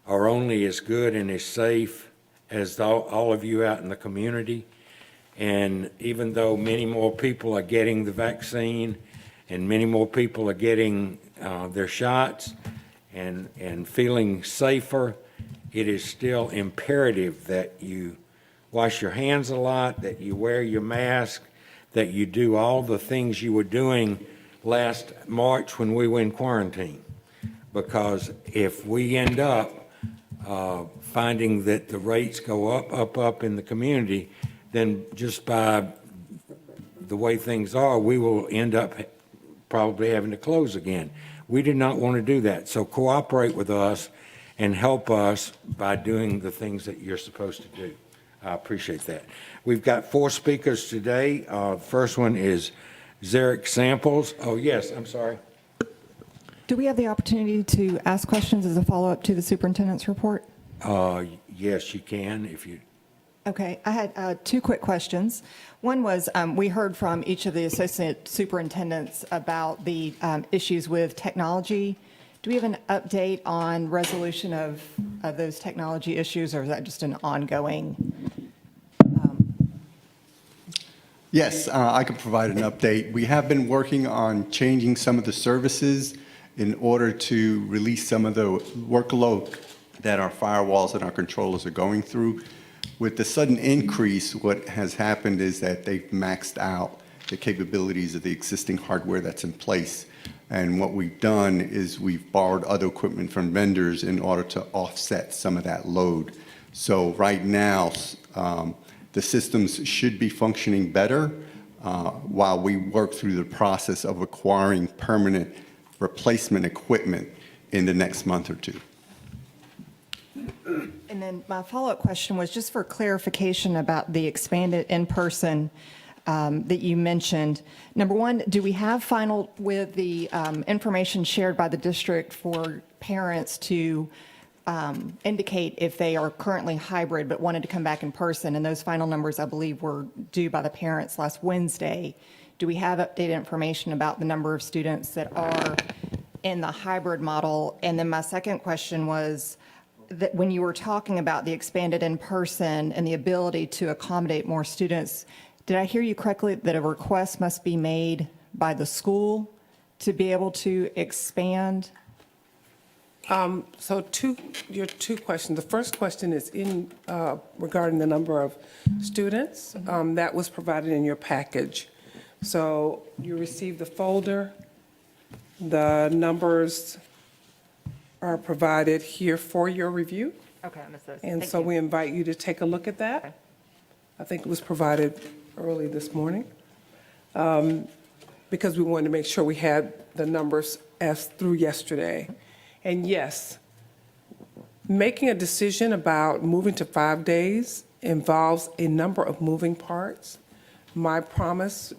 are only as good and as safe as all of you out in the community. And even though many more people are getting the vaccine and many more people are getting their shots and feeling safer, it is still imperative that you wash your hands a lot, that you wear your mask, that you do all the things you were doing last March when we were in quarantine. Because if we end up finding that the rates go up in the community, then just by the way things are, we will end up probably having to close again. We do not want to do that. So cooperate with us and help us by doing the things that you're supposed to do. I appreciate that. We've got 4 speakers today. The first one is Zarek Samples. Oh, yes, I'm sorry. Do we have the opportunity to ask questions as a follow-up to the superintendent's report? Yes, you can if you. Okay, I had 2 quick questions. One was, we heard from each of the associate superintendents about the issues with technology. Do we have an update on resolution of those technology issues, or is that just an ongoing? Yes, I can provide an update. We have been working on changing some of the services in order to release some of the workload that our firewalls and our controllers are going through. With the sudden increase, what has happened is that they've maxed out the capabilities of the existing hardware that's in place. And what we've done is we've borrowed other equipment from vendors in order to offset some of that load. So right now, the systems should be functioning better while we work through the process of acquiring permanent replacement equipment in the next month or 2. And then my follow-up question was just for clarification about the expanded in-person that you mentioned. Number one, do we have final with the information shared by the district for parents to indicate if they are currently hybrid but wanted to come back in person, and those final numbers, I believe, were due by the parents last Wednesday. Do we have updated information about the number of students that are in the hybrid model? And then my second question was that when you were talking about the expanded in-person and the ability to accommodate more students, did I hear you correctly that a request must be made by the to be able to expand? So your two questions. The first question is regarding the number of students. That was provided in your package. So you received the folder. The numbers are provided here for your review. Okay, I missed those. And Thank so you. we invite you to take a look at that. Okay. I think it was provided early this morning, because we wanted to make sure we had the numbers as through yesterday. And yes, making a decision about moving to 5 days involves a number of moving parts. My promise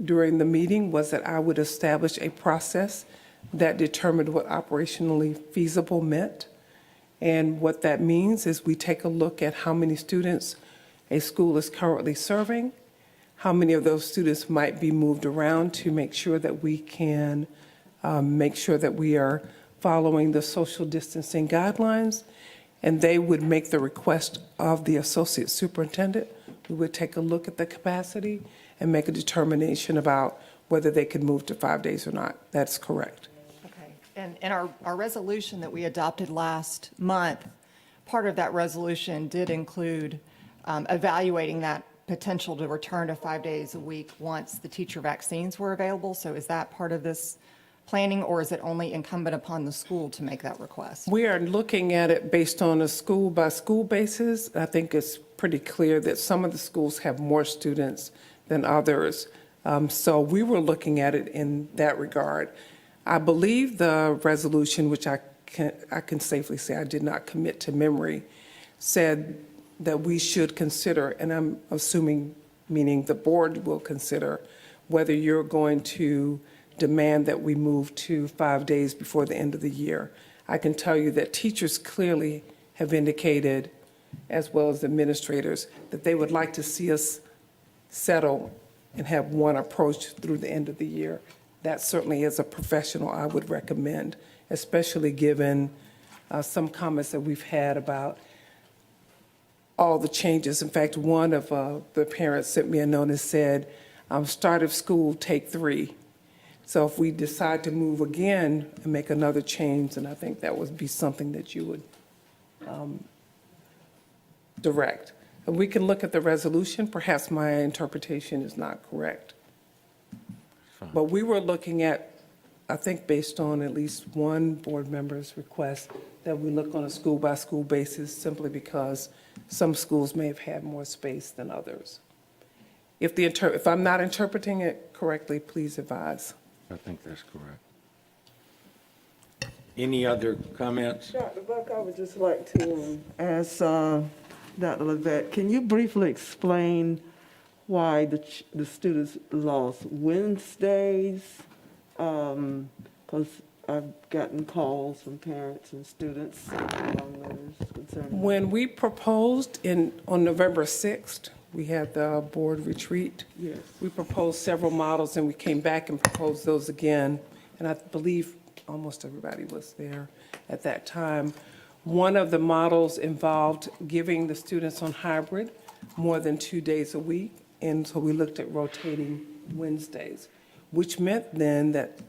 during the meeting was that I would establish a process that determined what operationally feasible meant. And what that means is we take a look at how many students a school is currently serving, how many of those students might be moved around to make sure that we can make sure that we are following the social distancing guidelines, and they would make the request of the associate superintendent. We would take a look at the capacity and make a determination about whether they could move to 5 days or not. That's correct. Okay. And in our resolution that we adopted last month, part of that resolution did include evaluating that potential to return to 5 days a week once the teacher vaccines were available. So is that part of this planning, or is it only incumbent upon the school to make that request? We are looking at it based on a school-by-school basis. I think it's pretty clear that some of the schools have more students than others. So we were looking at it in that regard. I believe the resolution, which I can safely say I did not commit to memory, said that we should consider, and I'm assuming, meaning the board will consider, whether you're going to demand that we move to 5 days before the end of the year. I can tell you that teachers clearly have indicated, as well as administrators, that they would like to see us settle and have one approach through the end of the year. That certainly, as a professional, I would recommend, especially given some comments that we've had about all the changes. In fact, one of the parents sent me a note and said, start of school, take 3. So if we decide to move again and make another change, then I think that would be something that you would direct. And we can look at the resolution. Perhaps my interpretation is not correct. But we were looking at, I think based on at least one board member's request, that we look on a school-by-school basis simply because some schools may have had more space than others. If I'm not interpreting it correctly, please advise. I think that's correct. Any other comments? Dr. Buck, I would just like to ask Dr. Levette, can you briefly explain why the students lost Wednesdays? Because I've gotten calls from parents and students along those concerning. When we proposed on November 6th, we had the board retreat. Yes. We proposed several models, and we came back and proposed those again. And I believe almost everybody was there at that time. One of the models involved giving the students on hybrid more than 2 days a week. And so we looked at rotating Wednesdays, which meant then that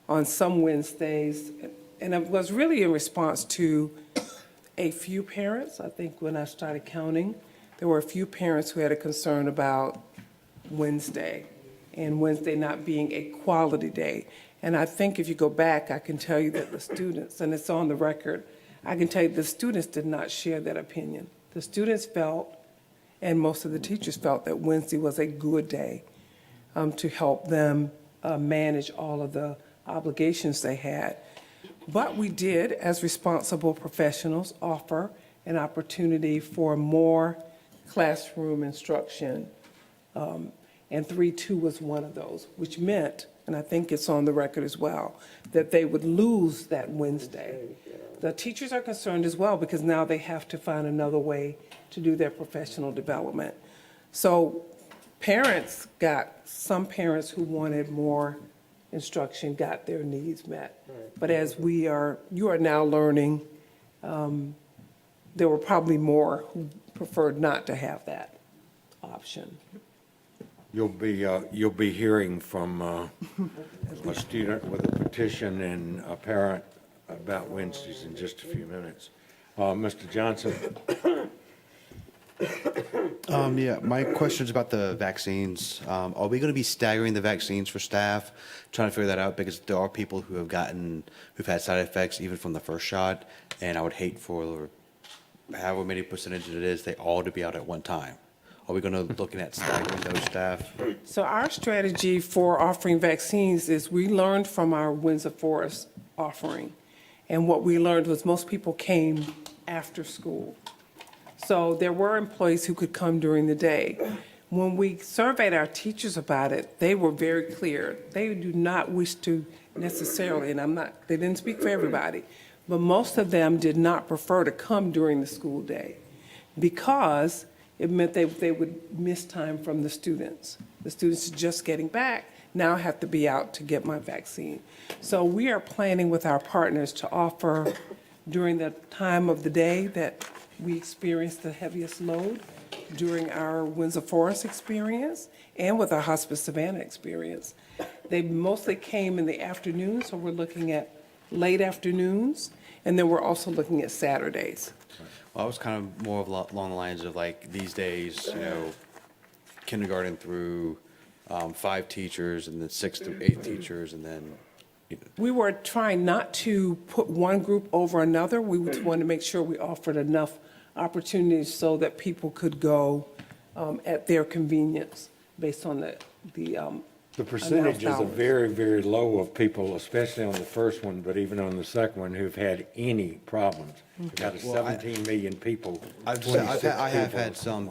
on some Wednesdays, and it was really in response to a few parents. I think when I started counting, there were a few parents who had a concern about Wednesday, and Wednesday not being a quality day. And I think if you go back, I can tell you that the students, and it's on the record, I can tell you the students did not share that opinion. The students felt, and most of the teachers felt, that Wednesday was a good day to help them manage all of the obligations they had. But we did, as responsible professionals, offer an opportunity for more classroom instruction, and 3-2 was one of those, which meant and I think it's on the record as well, that they would lose that Wednesday. The teachers are concerned as well because now they have to find another way to do their professional development. So some parents who wanted more instruction got their needs met. But as you are now learning, there were probably more who preferred not to have that option. You'll be hearing from a student with a petition and a parent about Wednesdays in just a few minutes. Mr. Johnson? Yeah, my question is about the vaccines. Are we going to be staggering the vaccines for staff? Trying to figure that out because there are people who've had side effects even from the first shot, and I would hate for however many percentage it is, they all to be out at one time. Are we going to looking at staggering those staff? So our strategy for offering vaccines is we learned from our Windsor Forest offering. And what we learned was most people came after school. So there were employees who could come during the day. When we surveyed our teachers about it, they were very clear. They do not wish to necessarily, and they didn't speak for everybody, but most of them did not prefer to come during the school day because it meant they would miss time from the students. The students just getting back now have to be out to get my vaccine. So we are planning with our partners to offer during the time of the day that we experience the heaviest load during our Windsor Forest experience and with our Hospice Savannah experience. They mostly came in the afternoon, so we're looking at late afternoons, and then we're also looking at Saturdays. Well, I was kind of more of along the lines of like these days, kindergarten through 5 teachers and then 6 through 8 teachers and then. We were trying not to put one group over another. We wanted to make sure we offered enough opportunities so that people could go at their convenience based on The percentages are very, very low of people, especially on the first one, but even on the second one, who've had any problems. We've got 17 million people. I have had some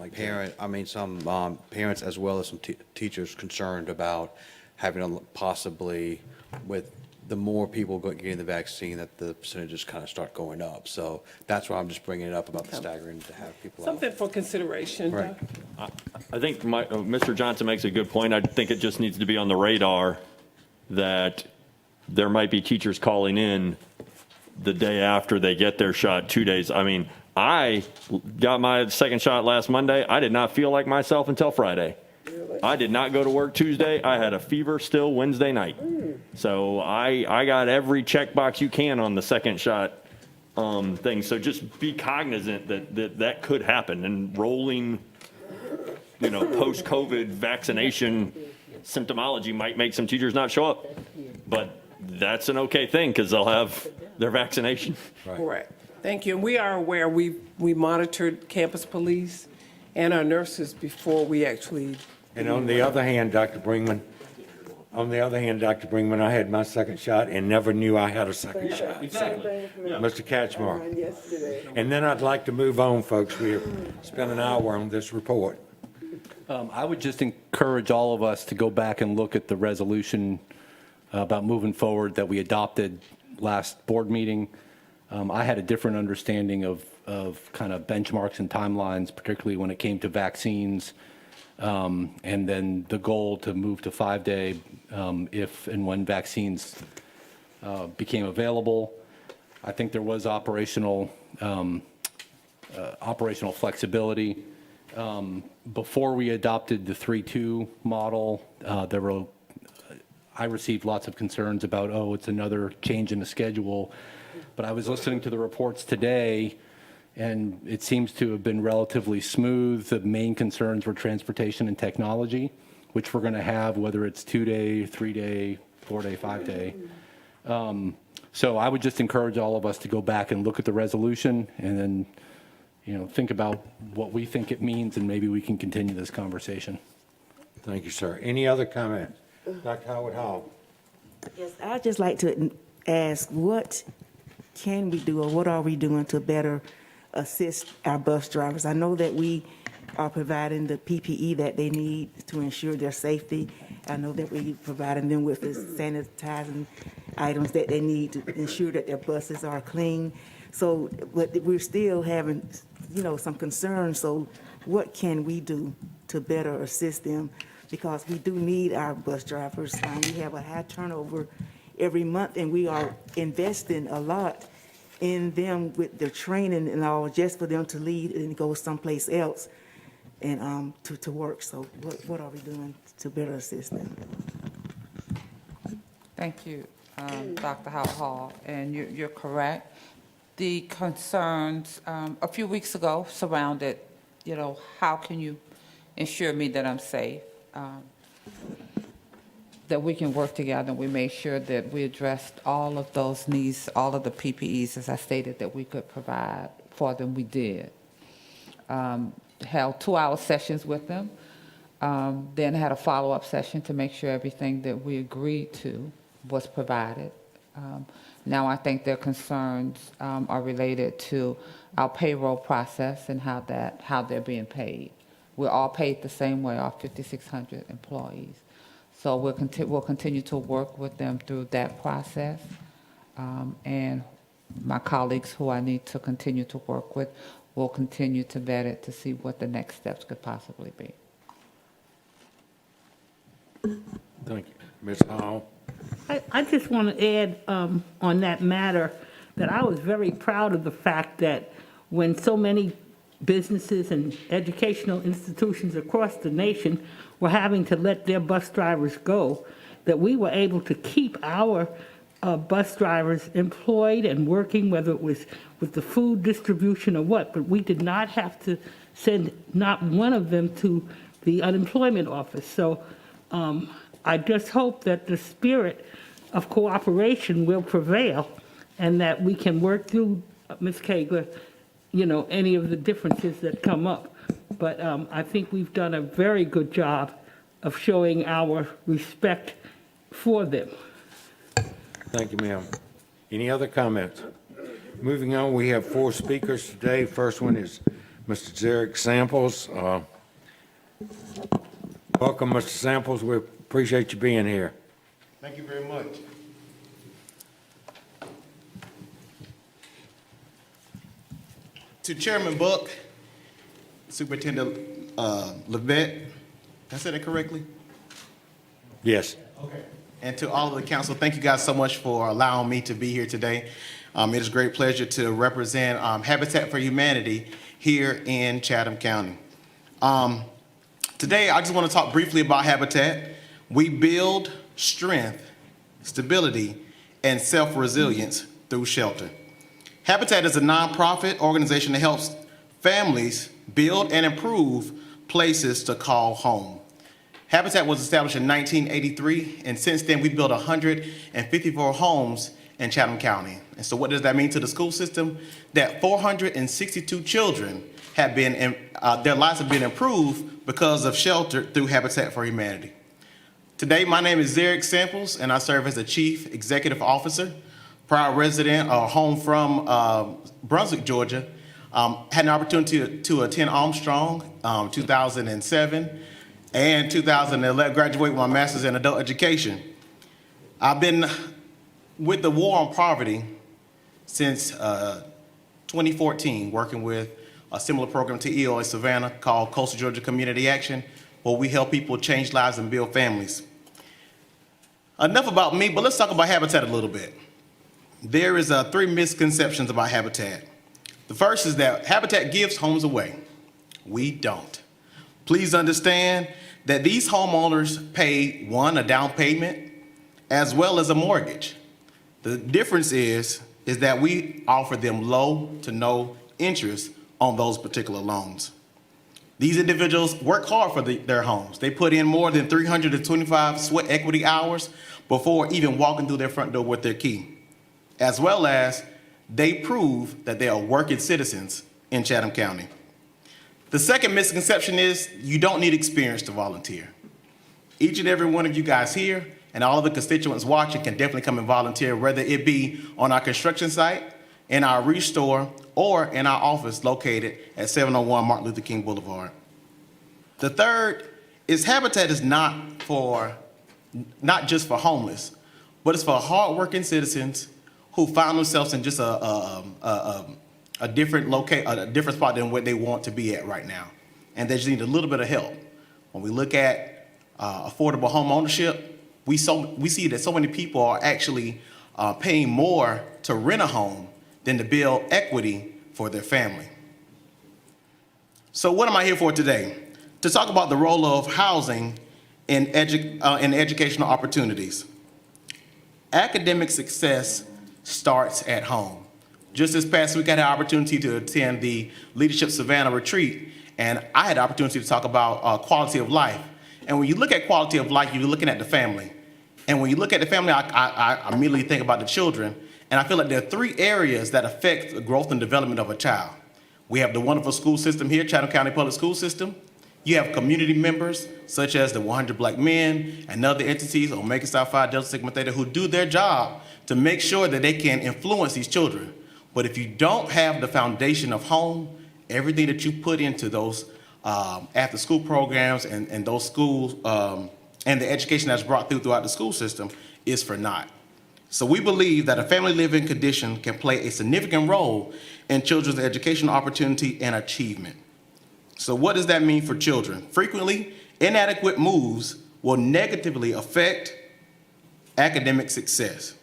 parents as well as some teachers concerned about having possibly with the more people getting the vaccine that the percentages kind of start going up. So that's why I'm just bringing it up about the staggering to have people out. Something for consideration. Right. I think Mr. Johnson makes a good point. I think it just needs to be on the radar that there might be teachers calling in the day after they get their shot, 2 days. I mean, I got my second shot last Monday. I did not feel like myself until Friday. I did not go to work Tuesday. I had a fever still Wednesday night. So I got every checkbox you can on the second shot thing. So just be cognizant that could happen. And rolling, post-COVID vaccination symptomology might make some teachers not show up. But that's an okay thing because they'll have their vaccination. Correct. Thank you. And we are aware, we monitored campus police and our nurses before we actually. And on the other hand, Dr. Brinkman, I had my second shot and never knew I had a second shot. Mr. Catchmark. And then I'd like to move on, folks. We've spent an hour on this report. I would just encourage all of us to go back and look at the resolution about moving forward that we adopted last board meeting. I had a different understanding of kind of benchmarks and timelines, particularly when it came to vaccines, and then the goal to move to 5-day if and when vaccines became available. I think there was operational flexibility. Before we adopted the 3-2 model, I received lots of concerns about, it's another change in the schedule. But I was listening to the reports today, and it seems to have been relatively smooth. The main concerns were transportation and technology, which we're going to have, whether it's 2-day, 3-day, 4-day, 5-day. So I would just encourage all of us to go back and look at the resolution and then, think about what we think it means, and maybe we can continue this conversation. Thank you, sir. Any other comments? Dr. Howard Hall. Yes, I'd just like to ask, what can we do or what are we doing to better assist our bus drivers? I know that we are providing the PPE that they need to ensure their safety. I know that we're providing them with the sanitizing items that they need to ensure that their buses are clean. So, but we're still having, some concerns. So what can we do to better assist them? Because we do need our bus drivers. We have a high turnover every month, and we are investing a lot in them with their training and all, just for them to leave and go someplace else and to work. So what are we doing to better assist them? Thank you, Dr. Hall, and you're correct. The concerns a few weeks ago surrounded, how can you ensure me that I'm safe? That we can work together, and we made sure that we addressed all of those needs, all of the PPEs, as I stated, that we could provide for them. We did. Held 2-hour sessions with them, then had a follow-up session to make sure everything that we agreed to was provided. Now I think their concerns are related to our payroll process and how they're being paid. We're all paid the same way, our 5,600 employees. So we'll continue to work with them through that process. And my colleagues who I need to continue to work with will continue to vet it to see what the next steps could possibly be. Thank you. Ms. Hall? I just want to add on that matter that I was very proud of the fact that when so many businesses and educational institutions across the nation were having to let their bus drivers go, that we were able to keep our bus drivers employed and working, whether it was with the food distribution or what, but we did not have to send not one of them to the unemployment office. So I just hope that the spirit of cooperation will prevail and that we can work through, Ms. Kagler, any of the differences that come up. But I think we've done a very good job of showing our respect for them. Thank you, ma'am. Any other comments? Moving on, we have 4 speakers today. First one is Mr. Zerick Samples. Welcome, Mr. Samples. We appreciate you being here. Thank you very much. To Chairman Buck, Superintendent Levette, did I say that correctly? Yes. Okay. And to all of the council, thank you guys so much for allowing me to be here today. It is a great pleasure to represent Habitat for Humanity here in Chatham County. Today, I just want to talk briefly about Habitat. We build strength, stability, and self-resilience through shelter. Habitat is a nonprofit organization that helps families build and improve places to call home. Habitat was established in 1983, and since then we've built 154 homes in Chatham County. And so what does that mean to the school system? That 462 children have been, their lives have been improved because of shelter through Habitat for Humanity. Today, my name is Zerick Samples, and I serve as the Chief Executive Officer. Prior resident, home from Brunswick, Georgia. Had an opportunity to attend Armstrong 2007 and 2011, graduate with my master's in adult education. I've been with the War on Poverty since 2014, working with a similar program to EOA Savannah called Coastal Georgia Community Action, where we help people change lives and build families. Enough about me, but let's talk about Habitat a little bit. There is 3 misconceptions about Habitat. The first is that Habitat gives homes away. We don't. Please understand that these homeowners pay, 1, a down payment, as well as a mortgage. The difference is that we offer them low to no interest on those particular loans. These individuals work hard for their homes. They put in more than 325 sweat equity hours before even walking through their front door with their key, as well as they prove that they are working citizens in Chatham County. The second misconception is you don't need experience to volunteer. Each and every one of you guys here and all of the constituents watching can definitely come and volunteer, whether it be on our construction site, in our restore, or in our office located at 701 Martin Luther King Boulevard. The third is Habitat is not just for homeless, but it's for hardworking citizens who found themselves in just a different spot than where they want to be at right now, and they just need a little bit of help. When we look at affordable home ownership, we see that so many people are actually paying more to rent a home than to build equity for their family. So what am I here for today? To talk about the role of housing in educational opportunities. Academic success starts at home. Just this past week, I had an opportunity to attend the Leadership Savannah retreat, and I had the opportunity to talk about quality of life. And when you look at quality of life, you're looking at the family. And when you look at the family, I immediately think about the children. And I feel like there are three areas that affect the growth and development of a child. We have the wonderful school system here, Chatham County Public School System. You have community members, such as the 100 Black Men and other entities, Omega Psi Phi Delta Sigma Theta, who do their job to make sure that they can influence these children. But if you don't have the foundation of home, everything that you put into those after-school programs and those schools and the education that's brought throughout the school system is for naught. So we believe that a family living condition can play a significant role in children's educational opportunity and achievement. So what does that mean for children? Frequently, inadequate moves will negatively affect academic success.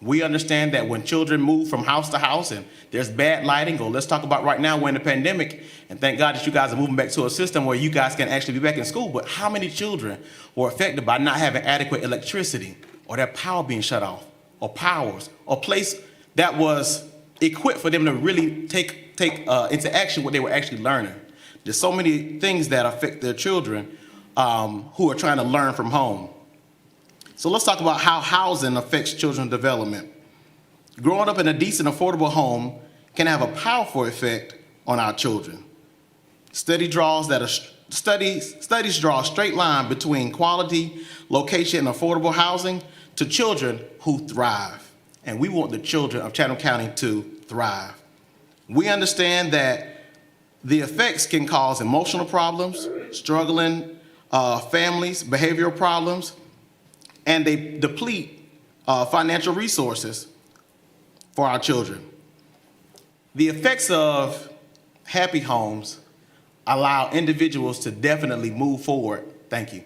We understand that when children move from house to house and there's bad lighting, or let's talk about right now, we're in the pandemic, and thank God that you guys are moving back to a system where you guys can actually be back in school, but how many children were affected by not having adequate electricity, or their power being shut off, or powers, or place that was equipped for them to really take into action what they were actually learning? There's so many things that affect their children who are trying to learn from home. So let's talk about how housing affects children's development. Growing up in a decent, affordable home can have a powerful effect on our children. Studies draw a straight line between quality, location, and affordable housing to children who thrive. And we want the children of Chatham County to thrive. We understand that the effects can cause emotional problems, struggling families, behavioral problems, and they deplete financial resources for our children. The effects of happy homes allow individuals to definitely move forward. Thank you.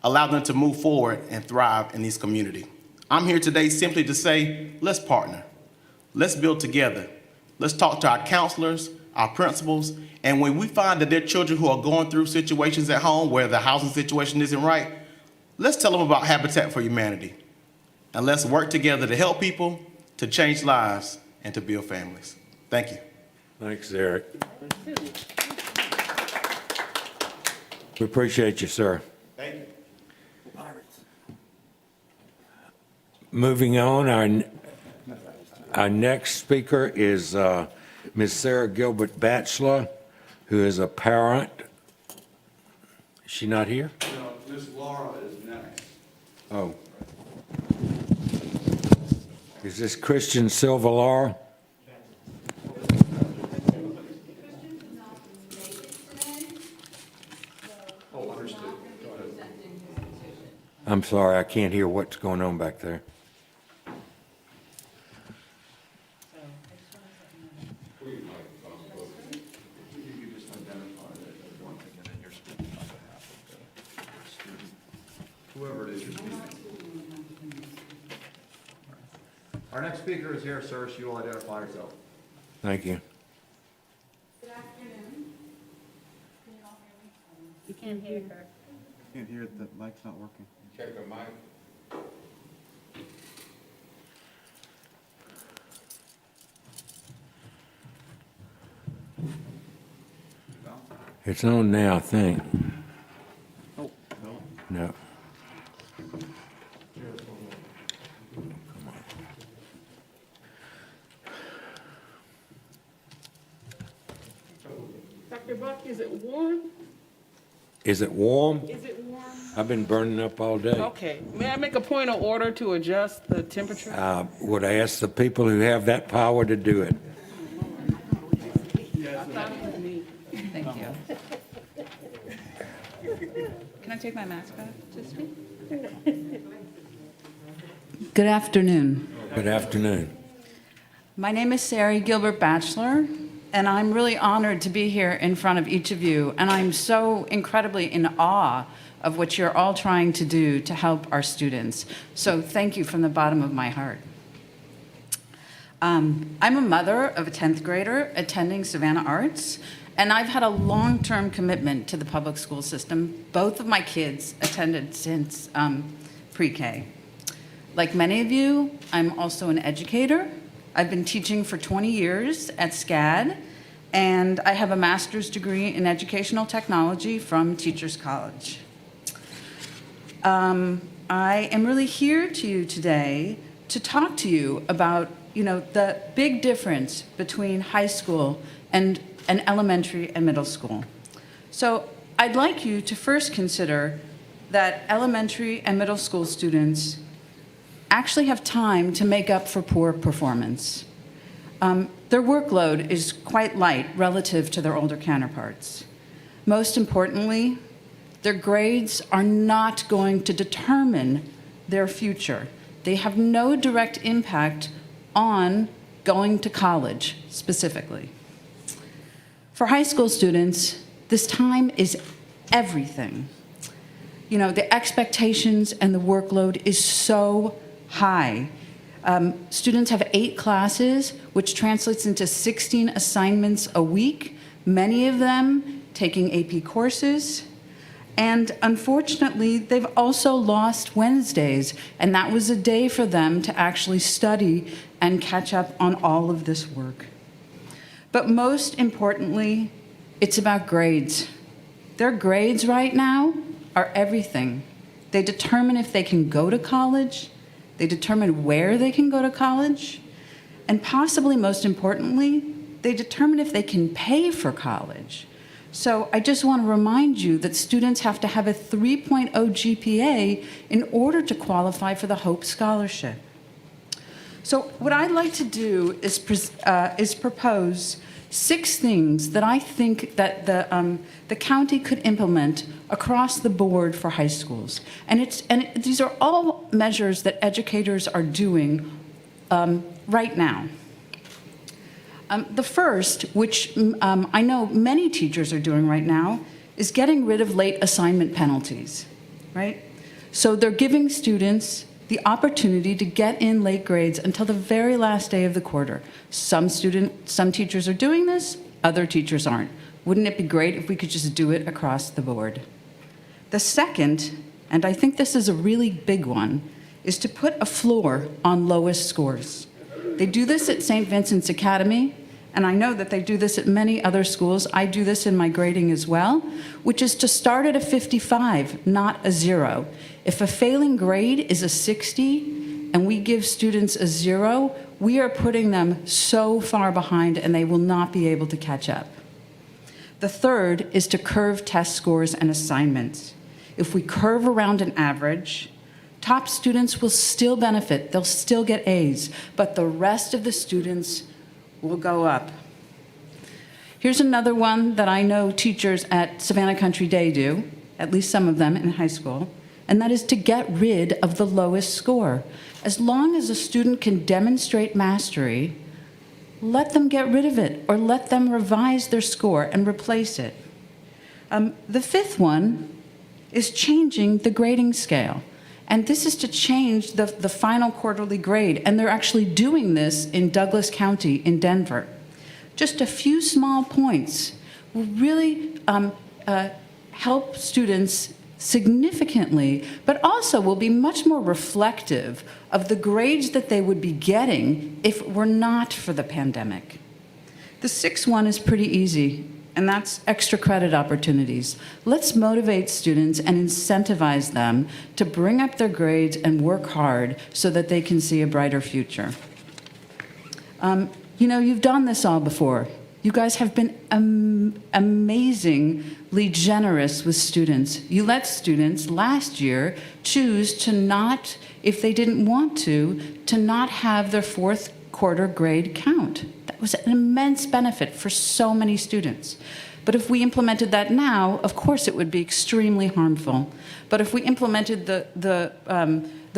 Allow them to move forward and thrive in this community. I'm here today simply to say, let's partner. Let's build together. Let's talk to our counselors, our principals, and when we find that there are children who are going through situations at home where the housing situation isn't right, let's tell them about Habitat for Humanity. And let's work together to help people, to change lives, and to build families. Thank you. Thanks, Eric. We appreciate you, sir. Thank you. Moving on, our next speaker is Ms. Sarah Gilbert Batchelor, who is a parent. Is she not here? No, Ms. Laura is next. Oh. Is this Christian Silva Laura? Oh, understood. Go ahead. I'm sorry, I can't hear what's going on back there. Whoever it is you're speaking. Our next speaker is here, sir, so you will identify yourself. Thank you. Good afternoon. Can you all hear me? You can't hear her. Can't hear, the mic's not working. Check the mic. It's on now, I think. Oh, no. No. Dr. Buck, is it warm? Is it warm? Is it warm? I've been burning up all day. Okay. May I make a point of order to adjust the temperature? I would ask the people who have that power to do it. I thought it was me. Thank you. I take my mask off to speak? Good afternoon. Good afternoon. My name is Sari Gilbert Batchelor, and I'm really honored to be here in front of each of you, and I'm so incredibly in awe of what you're all trying to do to help our students. So thank you from the bottom of my heart. I'm a mother of a 10th grader attending Savannah Arts, and I've had a long-term commitment to the public school system. Both of my kids attended since pre-K. Like many of you, I'm also an educator. I've been teaching for 20 years at SCAD, and I have a master's degree in educational technology from Teachers College. I am really here to you today to talk to you about, the big difference between high school and elementary and middle school. So I'd like you to first consider that elementary and middle school students actually have time to make up for poor performance. Their workload is quite light relative to their older counterparts. Most importantly, their grades are not going to determine their future. They have no direct impact on going to college specifically. For high school students, this time is everything. The expectations and the workload is so high. Students have 8 classes, which translates into 16 assignments a week, many of them taking AP courses. And unfortunately, they've also lost Wednesdays, and that was a day for them to actually study and catch up on all of this work. But most importantly, it's about grades. Their grades right now are everything. They determine if they can go to college, they determine where they can go to college, and possibly most importantly, they determine if they can pay for college. So I just want to remind you that students have to have a 3.0 GPA in order to qualify for the Hope Scholarship. So what I'd like to do is propose 6 things that I think that the county could implement across the board for high schools. And these are all measures that educators are doing right now. The first, which I know many teachers are doing right now, is getting rid of late assignment penalties, right? So they're giving students the opportunity to get in late grades until the very last day of the quarter. Some teachers are doing this, other teachers aren't. Wouldn't it be great if we could just do it across the board? The second, and I think this is a really big one, is to put a floor on lowest scores. They do this at St. Vincent's Academy, and I know that they do this at many other schools. I do this in my grading as well, which is to start at a 55, not a 0. If a failing grade is a 60 and we give students a 0, we are putting them so far behind and they will not be able to catch up. The third is to curve test scores and assignments. If we curve around an average, top students will still benefit, they'll still get A's, but the rest of the students will go up. Here's another one that I know teachers at Savannah Country Day do, at least some of them in high school, and that is to get rid of the lowest score. As long as a student can demonstrate mastery, let them get rid of it or let them revise their score and replace it. The fifth one is changing the grading scale. And this is to change the final quarterly grade. And they're actually doing this in Douglas County in Denver. Just a few small points will really help students significantly, but also will be much more reflective of the grades that they would be getting if it were not for the pandemic. The sixth one is pretty easy, and that's extra credit opportunities. Let's motivate students and incentivize them to bring up their grades and work hard so that they can see a brighter future. You've done this all before. You guys have been amazingly generous with students. You let students last year choose to not, if they didn't want to not have their fourth quarter grade count. That was an immense benefit for so many students. But if we implemented that now, of course it would be extremely harmful. But if we implemented the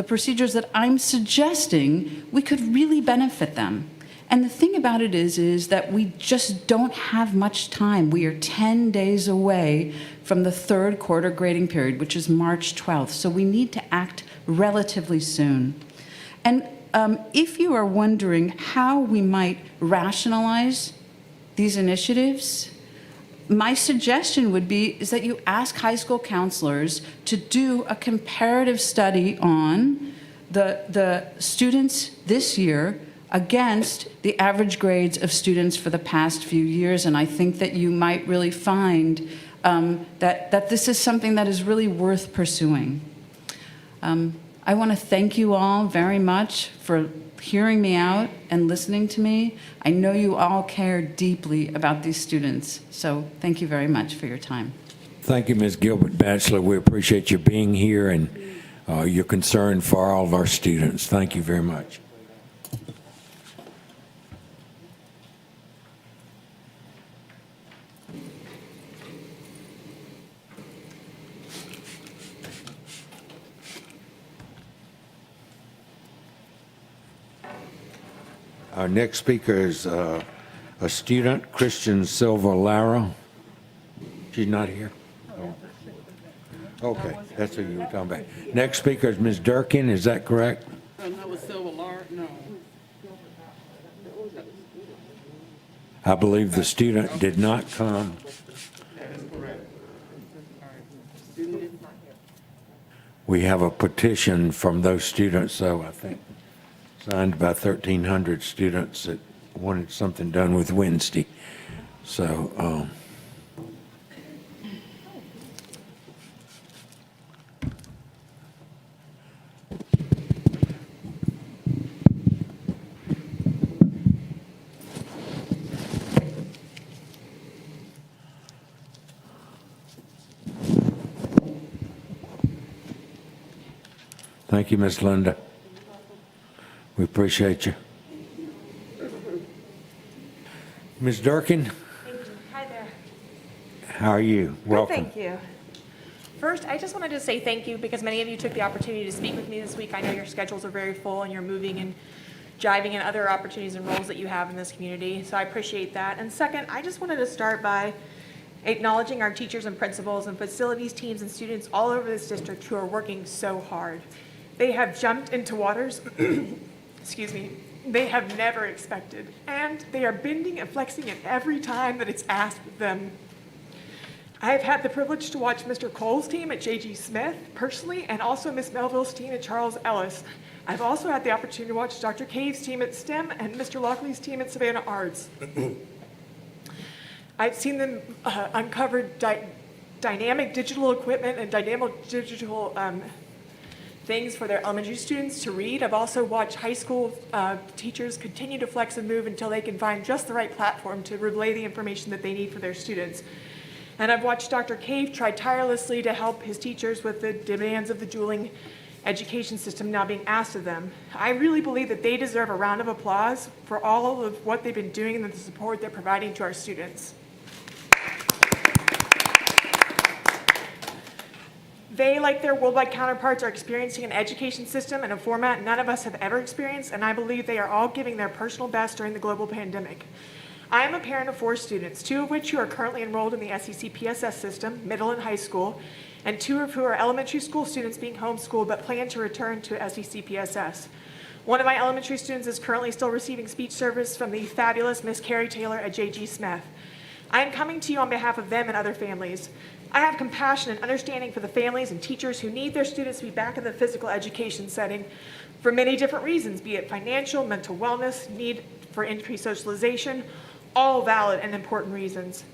procedures that I'm suggesting, we could really benefit them. And the thing about it is that we just don't have much time. We are 10 days away from the third quarter grading period, which is March 12th. So we need to act relatively soon. And if you are wondering how we might rationalize these initiatives, my suggestion would be is that you ask high school counselors to do a comparative study on the students this year against the average grades of students for the past few years. And I think that you might really find that this is something that is really worth pursuing. I want to thank you all very much for hearing me out and listening to me. I know you all care deeply about these students, so thank you very much for your time. Thank you, Ms. Gilbert Batchelor. We appreciate you being here and your concern for all of our students. Thank you very much. Our next speaker is a student, Christian Silva Lara. She's not here? Oh. Okay, that's who you were talking about. Next speaker is Ms. Durkin, is that correct? That was Silver Lara, no. I believe the student did not come. That is correct. We have a petition from those students, though, I think, signed by 1,300 students that wanted something done with Wednesday. So, thank you, Ms. Linda. We appreciate you. Ms. Durkin? Thank you. Hi there. How are you? Welcome. Thank you. First, I just wanted to say thank you because many of you took the opportunity to speak with me this week. I know your schedules are very full and you're moving and jiving in other opportunities and roles that you have in this community, so I appreciate that. And second, I just wanted to start by acknowledging our teachers and principals and facilities teams and students all over this district who are working so hard. They have jumped into waters excuse me, they have never expected. And they are bending and flexing it every time that it's asked of them. I have had the privilege to watch Mr. Cole's team at J.G. Smith personally, and also Miss Melville's team at Charles Ellis. I've also had the opportunity to watch Dr. Cave's team at STEM and Mr. Lockley's team at Savannah Arts. I've seen them uncover dynamic digital equipment and dynamic digital things for their elementary students to read. I've also watched high school teachers continue to flex and move until they can find just the right platform to relay the information that they need for their students. And I've watched Dr. Cave try tirelessly to help his teachers with the demands of the dueling education system now being asked of them. I really believe that they deserve a round of applause for all of what they've been doing and the support they're providing to our students. They, like their worldwide counterparts, are experiencing an education system in a format none of us have ever experienced, and I believe they are all giving their personal best during the global pandemic. I am a parent of 4 students, 2 of which who are currently enrolled in the SEC PSS system, middle and high school, and 2 of who are elementary school students being homeschooled but plan to return to SEC PSS. One of my elementary students is currently still receiving speech service from the fabulous Miss Carrie Taylor at J.G. Smith. I am coming to you on behalf of them and other families. I have compassion and understanding for the families and teachers who need their students to be back in the physical education setting for many different reasons, be it financial, mental wellness, need for increased socialization, all valid and important reasons.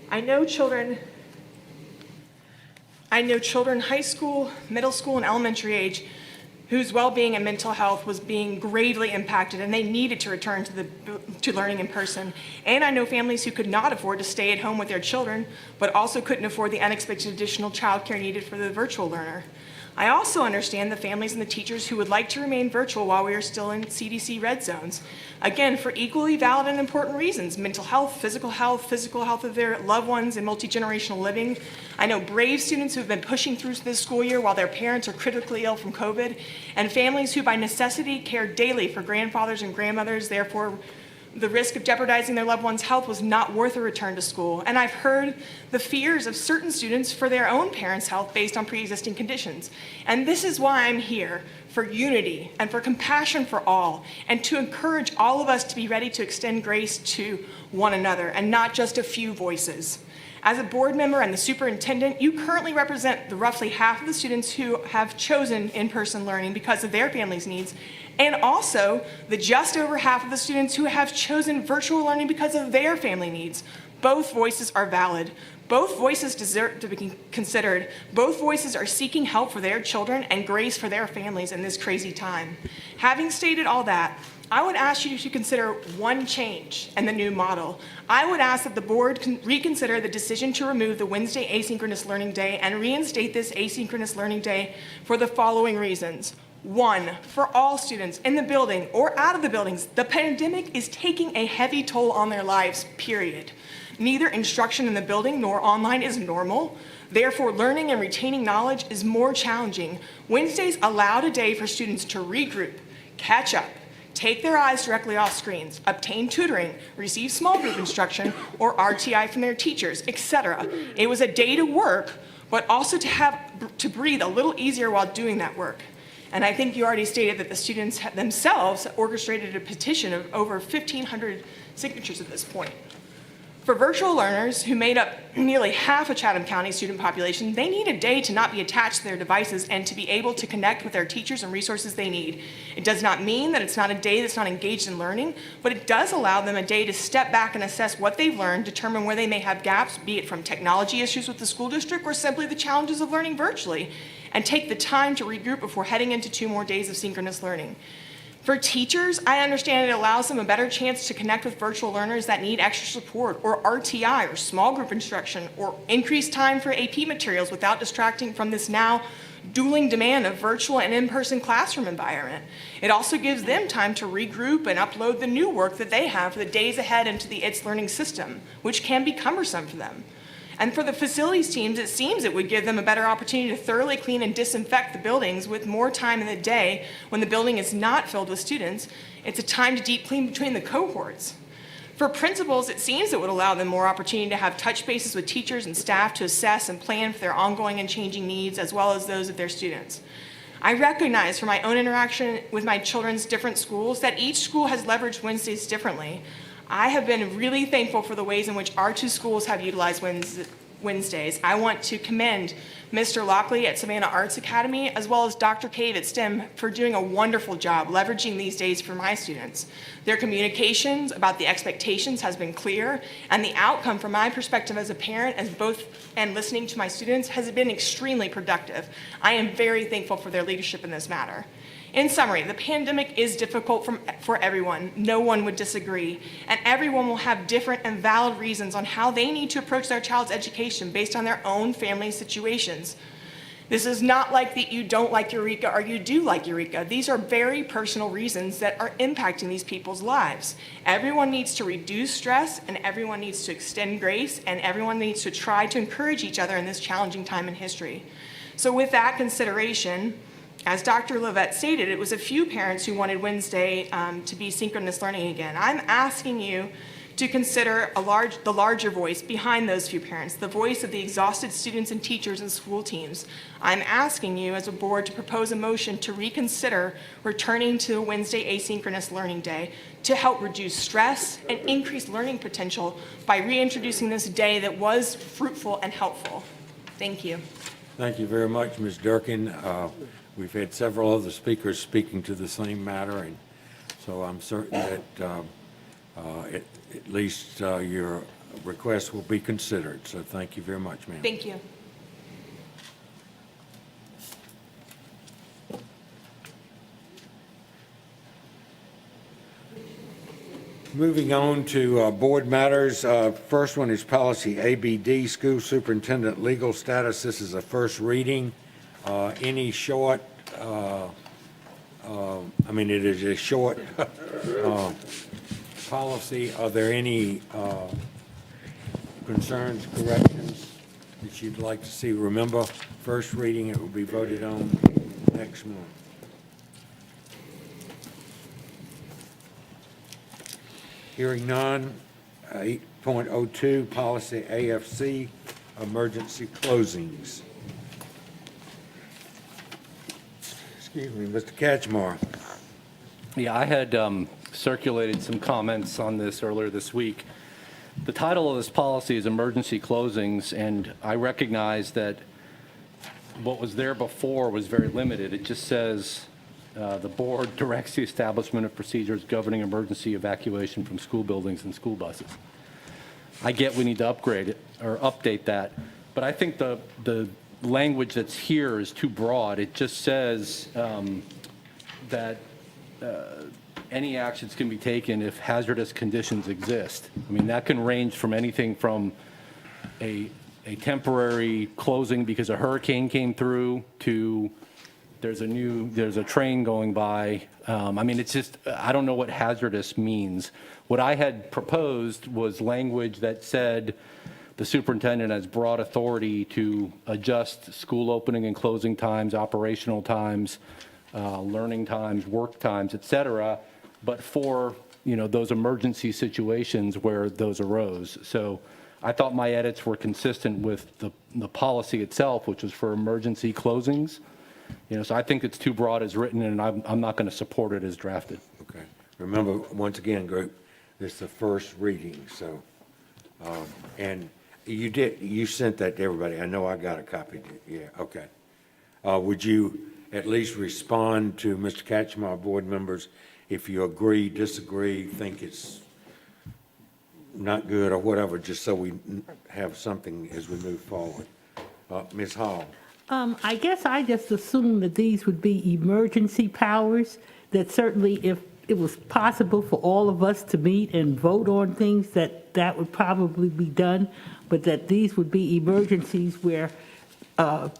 I know children high school, middle school, and elementary age whose well-being and mental health was being gravely impacted, and they needed to return to learning in person. And I know families who could not afford to stay at home with their children, but also couldn't afford the unexpected additional childcare needed for the virtual learner. I also understand the families and the teachers who would like to remain virtual while we are still in CDC red zones. Again, for equally valid and important reasons: mental health, physical health of their loved ones, and multi-generational living. I know brave students who have been pushing through this school year while their parents are critically ill from COVID, and families who by necessity care daily for grandfathers and grandmothers. Therefore, the risk of jeopardizing their loved one's health was not worth a return to school. And I've heard the fears of certain students for their own parents' health based on pre-existing conditions. And this is why I'm here, for unity and for compassion for all, and to encourage all of us to be ready to extend grace to one another and not just a few voices. As a board member and the superintendent, you currently represent the roughly half of the students who have chosen in-person learning because of their family's needs, and also the just over half of the students who have chosen virtual learning because of their family needs. Both voices are valid. Both voices deserve to be considered. Both voices are seeking help for their children and grace for their families in this crazy time. Having stated all that, I would ask you to consider one change in the new model. I would ask that the board reconsider the decision to remove the Wednesday asynchronous learning day and reinstate this asynchronous learning day for the following reasons. One, for all students in the building or out of the buildings, the pandemic is taking a heavy toll on their lives, period. Neither instruction in the building nor online is normal. Therefore, learning and retaining knowledge is more challenging. Wednesdays allowed a day for students to regroup, catch up, take their eyes directly off screens, obtain tutoring, receive small group instruction or RTI from their teachers, etc. It was a day to work, but also to breathe a little easier while doing that work. And I think you already stated that the students themselves orchestrated a petition of over 1,500 signatures at this point. For virtual learners who made up nearly half of Chatham County's student population, they need a day to not be attached to their devices and to be able to connect with their teachers and resources they need. It does not mean that it's not a day that's not engaged in learning, but it does allow them a day to step back and assess what they've learned, determine where they may have gaps, be it from technology issues with the school district or simply the challenges of learning virtually, and take the time to regroup before heading into 2 more days of synchronous learning. For teachers, I understand it allows them a better chance to connect with virtual learners that need extra support or RTI or small group instruction or increased time for AP materials without distracting from this now dueling demand of virtual and in-person classroom environment. It also gives them time to regroup and upload the new work that they have for the days ahead into the It's Learning system, which can be cumbersome for them. And for the facilities teams, it seems it would give them a better opportunity to thoroughly clean and disinfect the buildings with more time in the day when the building is not filled with students. It's a time to deep clean between the cohorts. For principals, it seems it would allow them more opportunity to have touch bases with teachers and staff to assess and plan for their ongoing and changing needs as well as those of their students. I recognize from my own interaction with my children's different schools that each school has leveraged Wednesdays differently. I have been really thankful for the ways in which our 2 schools have utilized Wednesdays. I want to commend Mr. Lockley at Savannah Arts Academy as well as Dr. Cave at STEM for doing a wonderful job leveraging these days for my students. Their communications about the expectations has been clear, and the outcome from my perspective as a parent and listening to my students has been extremely productive. I am very thankful for their leadership in this matter. In summary, the pandemic is difficult for everyone. No one would disagree. And everyone will have different and valid reasons on how they need to approach their child's education based on their own family situations. This is not like that you don't like Eureka or you do like Eureka. These are very personal reasons that are impacting these people's lives. Everyone needs to reduce stress, and everyone needs to extend grace, and everyone needs to try to encourage each other in this challenging time in history. So with that consideration, as Dr. Lovett stated, it was a few parents who wanted Wednesday to be synchronous learning again. I'm asking you to consider the larger voice behind those few parents, the voice of the exhausted students and teachers and school teams. I'm asking you as a board to propose a motion to reconsider returning to Wednesday asynchronous learning day to help reduce stress and increase learning potential by reintroducing this day that was fruitful and helpful. Thank you. Thank you very much, Ms. Durkin. We've had several other speakers speaking to the same matter, and so I'm certain that at least your request will be considered. So thank you very much, ma'am. Thank you. Moving on to board matters. First one is policy ABD, school superintendent legal status. This is a first reading. Any short, it is a short policy. Are there any concerns, corrections that you'd like to see? Remember, first reading, it will be voted on next month. Hearing none, 8.02, policy AFC, emergency closings. Excuse me, Mr. Catchmar. Yeah, I had circulated some comments on this earlier this week. The title of this policy is emergency closings, and I recognize that what was there before was very limited. It just says the board directs the establishment of procedures governing emergency evacuation from school buildings and school buses. I get we need to upgrade it or update that, but I think the language that's here is too broad. It just says that any actions can be taken if hazardous conditions exist. I mean, that can range from anything from a temporary closing because a hurricane came through to there's a train going by. It's just, I don't know what hazardous means. What I had proposed was language that said the superintendent has broad authority to adjust school opening and closing times, operational times, learning times, work times, et cetera, but for, those emergency situations where those arose. So I thought my edits were consistent with the policy itself, which was for emergency closings. So I think it's too broad as written, and I'm not going to support it as drafted. Okay. Remember, once again, group, this is the first reading, so, and you sent that to everybody. I know I got a copy. Yeah, okay. Would you at least respond to Mr. Catchmar, board members, if you agree, disagree, think it's not good or whatever, just so we have something as we move forward? Ms. Hall? I guess I just assumed that these would be emergency powers, that certainly if it was possible for all of us to meet and vote on things, that would probably be done, but that these would be emergencies where the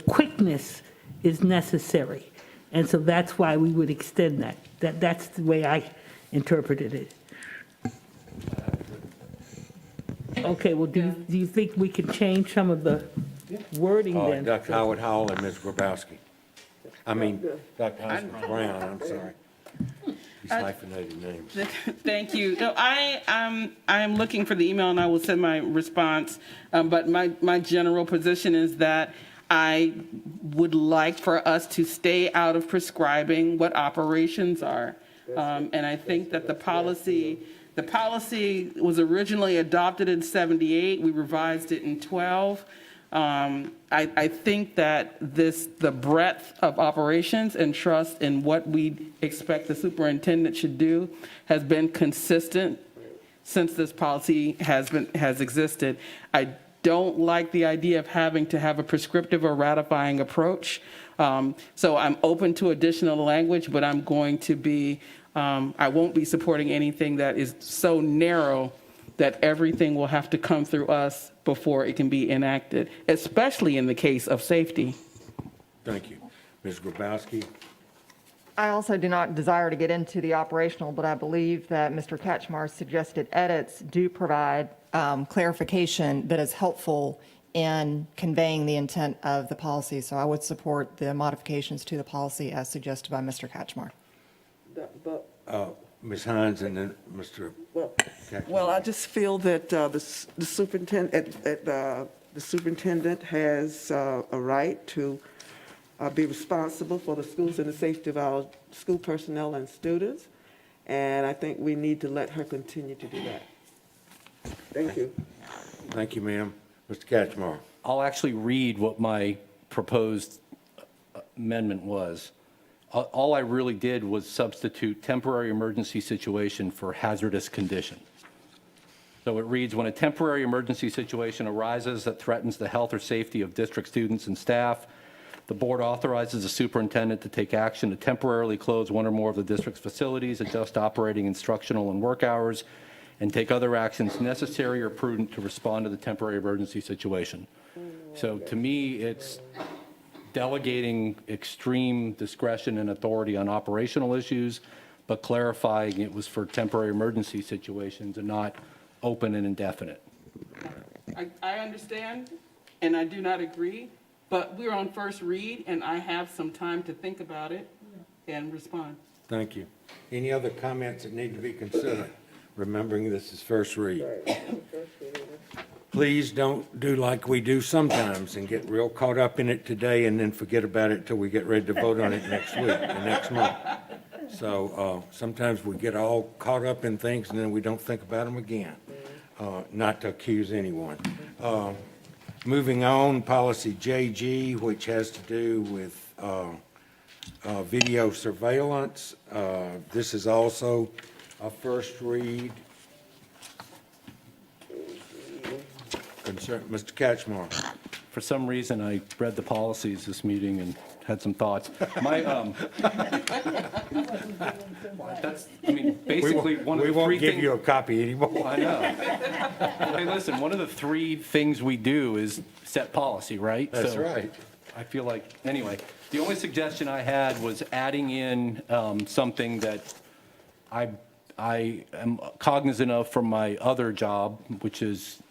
quickness is necessary. And so that's why we would extend that. That's the way I interpreted it. Okay, well, do you think we can change some of the wording then? Dr. Howard Hall and Ms. Grabowski. Dr. Hosmer Brown, I'm sorry. These hyphenated names. Thank you. No, I am looking for the email and I will send my response. But my general position is that I would like for us to stay out of prescribing what operations are. And I think that the policy was originally adopted in 78. We revised it in 12. I think that the breadth of operations and trust in what we expect the superintendent should do has been consistent since this policy has existed. I don't like the idea of having to have a prescriptive or ratifying approach. So I'm open to additional language, but I'm going to be, I won't be supporting anything that is so narrow that everything will have to come through us before it can be enacted, especially in the case of safety. Thank you. Ms. Grabowski? I also do not desire to get into the operational, but I believe that Mr. Catchmar's suggested edits do provide clarification that is helpful in conveying the intent of the policy. So I would support the modifications to the policy as suggested by Mr. Catchmar. Ms. Hines and then Mr. Catchmar. Well, I just feel that the superintendent has a right to be responsible for the schools and the safety of our school personnel and students, and I think we need to let her continue to do that. Thank you. Thank you, ma'am. Mr. Catchmar. I'll actually read what my proposed amendment was. All I really did was substitute temporary emergency situation for hazardous condition. So it reads, when a temporary emergency situation arises that threatens the health or safety of district students and staff, the board authorizes the superintendent to take action to temporarily close one or more of the district's facilities, adjust operating, instructional, and work hours, and take other actions necessary or prudent to respond to the temporary emergency situation. So to me, it's delegating extreme discretion and authority on operational issues, but clarifying it was for temporary emergency situations and not open and indefinite. I understand, and I do not agree, but we're on first read, and I have some time to think about it and respond. Thank you. Any other comments that need to be considered? Remembering this is first read. Please don't do like we do sometimes and get real caught up in it today and then forget about it till we get ready to vote on it next week or next month. So sometimes we get all caught up in things and then we don't think about them again. Not to accuse anyone. Moving on, policy JG, which has to do with video surveillance. This is also a first read. Mr. Catchmark. For some reason, I read the policies this meeting and had some thoughts. Basically, one of the three things. We won't give you a copy anymore. I know. Hey, listen, one of the three things we do is set policy, right? That's So right. I feel like, anyway, the only suggestion I had was adding in something that I am cognizant of from my other job, which is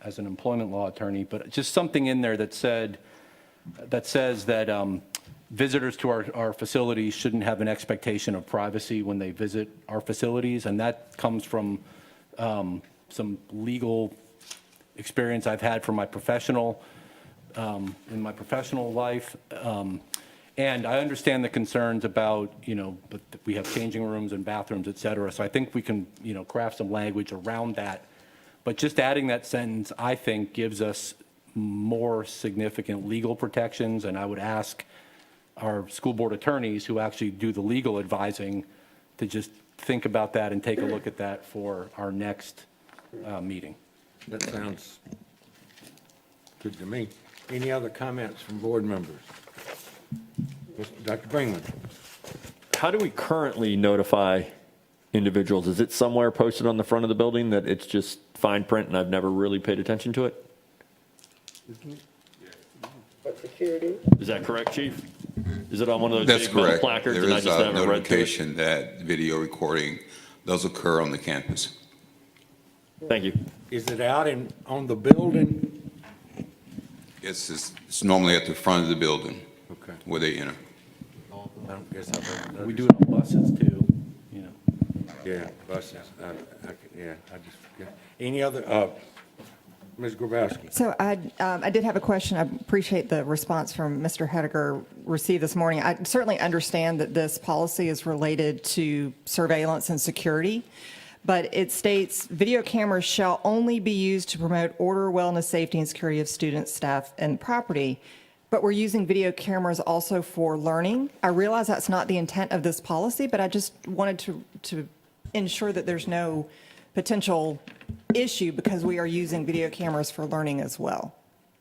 as an employment law attorney, but just something in there that says that visitors to our facilities shouldn't have an expectation of privacy when they visit our facilities, and that comes from some legal experience I've had from my professional in my professional life. And I understand the concerns about, but we have changing rooms and bathrooms, et cetera. So I think we can, craft some language around that. But just adding that sentence, I think, gives us more significant legal protections. And I would ask our school board attorneys who actually do the legal advising to just think about that and take a look at that for our next meeting. That sounds good to me. Any other comments from board members? Dr. Brinkman. How do we currently notify individuals? Is it somewhere posted on the front of the building that it's just fine print and I've never really paid attention to it? Security? Is that correct, Chief? Is it on one of those That's big metal correct. placards There and I is just a haven't read through it? notification that video recording does occur on the campus. Thank you. Is it out on the building? It's normally at the front of the building where they enter. I don't guess I've ever noticed. We do it on buses too, Yeah, buses. Any other, Ms. Grabowski? So I did have a question. I appreciate the response from Mr. Hediger received this morning. I certainly understand that this policy is related to surveillance and security, but it states video cameras shall only be used to promote order, wellness, safety, and security of students, staff, and property. But we're using video cameras also for learning. I realize that's not the intent of this policy, but I just wanted to ensure that there's no potential issue because we are using video cameras for learning as well.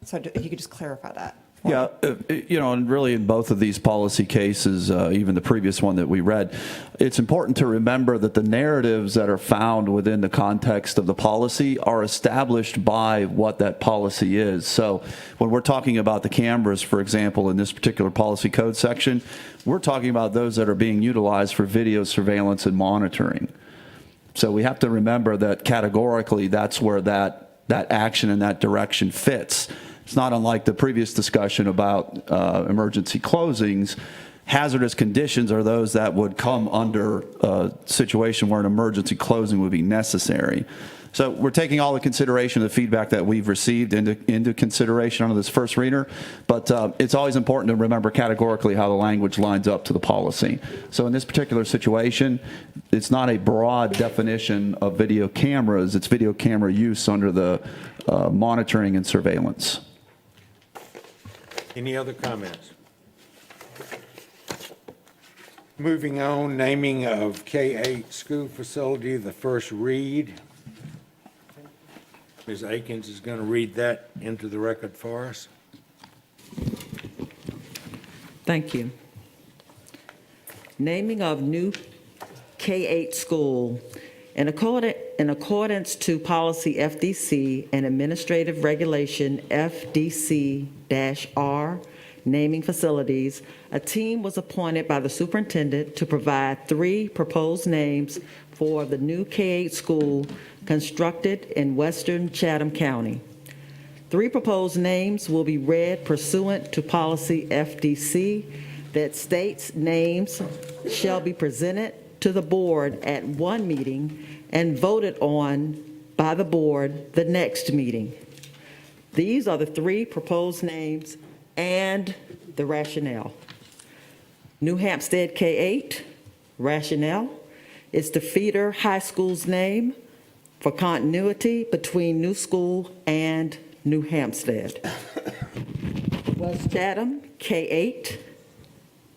So if you could just clarify that. Yeah, and really in both of these policy cases, even the previous one that we read, it's important to remember that the narratives that are found within the context of the policy are established by what that policy is. So when we're talking about the cameras, for example, in this particular policy code section, we're talking about those that are being utilized for video surveillance and monitoring. So we have to remember that categorically that's where that action and that direction fits. It's not unlike the previous discussion about emergency closings. Hazardous conditions are those that would come under a situation where an emergency closing would be necessary. So we're taking all the consideration of the feedback that we've received into consideration under this first reader, but it's always important to remember categorically how the language lines up to the policy. So in this particular situation, it's not a broad definition of video cameras, it's video camera use under the monitoring and surveillance. Any other comments? Moving on, naming of K-8 school facility, the first read. Ms. Akins is going to read that into the record for us. Thank you. Naming of new K-8 school. In accordance to policy FDC and administrative regulation FDC-R naming facilities, a team was appointed by the superintendent to provide 3 proposed names for the new K-8 school constructed in western Chatham County. 3 proposed names will be read pursuant to policy FDC that states names shall be presented to the board at one meeting and voted on by the board the next meeting. These are the 3 proposed names and the rationale. New Hampstead K-8, rationale, is the feeder high school's name for continuity between New School and New Hampstead. West Chatham K-8,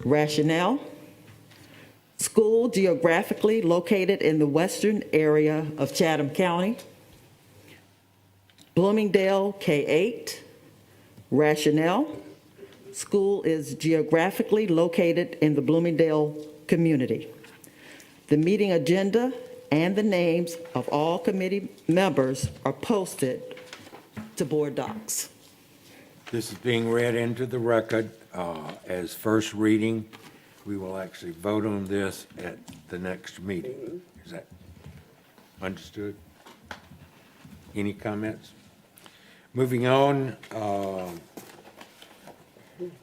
rationale, school geographically located in the western area of Chatham County. Bloomingdale K-8, rationale, school is geographically located in the Bloomingdale community. The meeting agenda and the names of all committee members are posted to board docs. This is being read into the record as first reading. We will actually vote on this at the next meeting. Is that understood? Any comments? Moving on,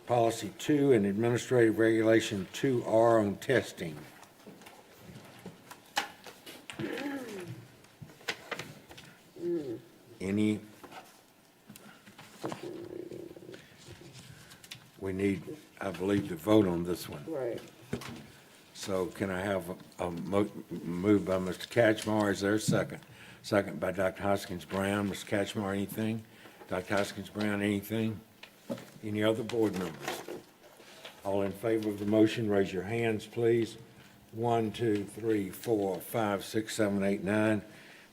Policy 2 and Administrative Regulation 2R on testing. Any? We need, I believe, to vote on this one. Right. So can I have a move by Mr. Catchmar? Is there a second? Second by Dr. Hoskins Brown. Mr. Catchmar, anything? Dr. Hoskins Brown, anything? Any other board members? All in favor of the motion, raise your hands, please. 1, 2, 3, 4, 5, 6, 7, 8, 9.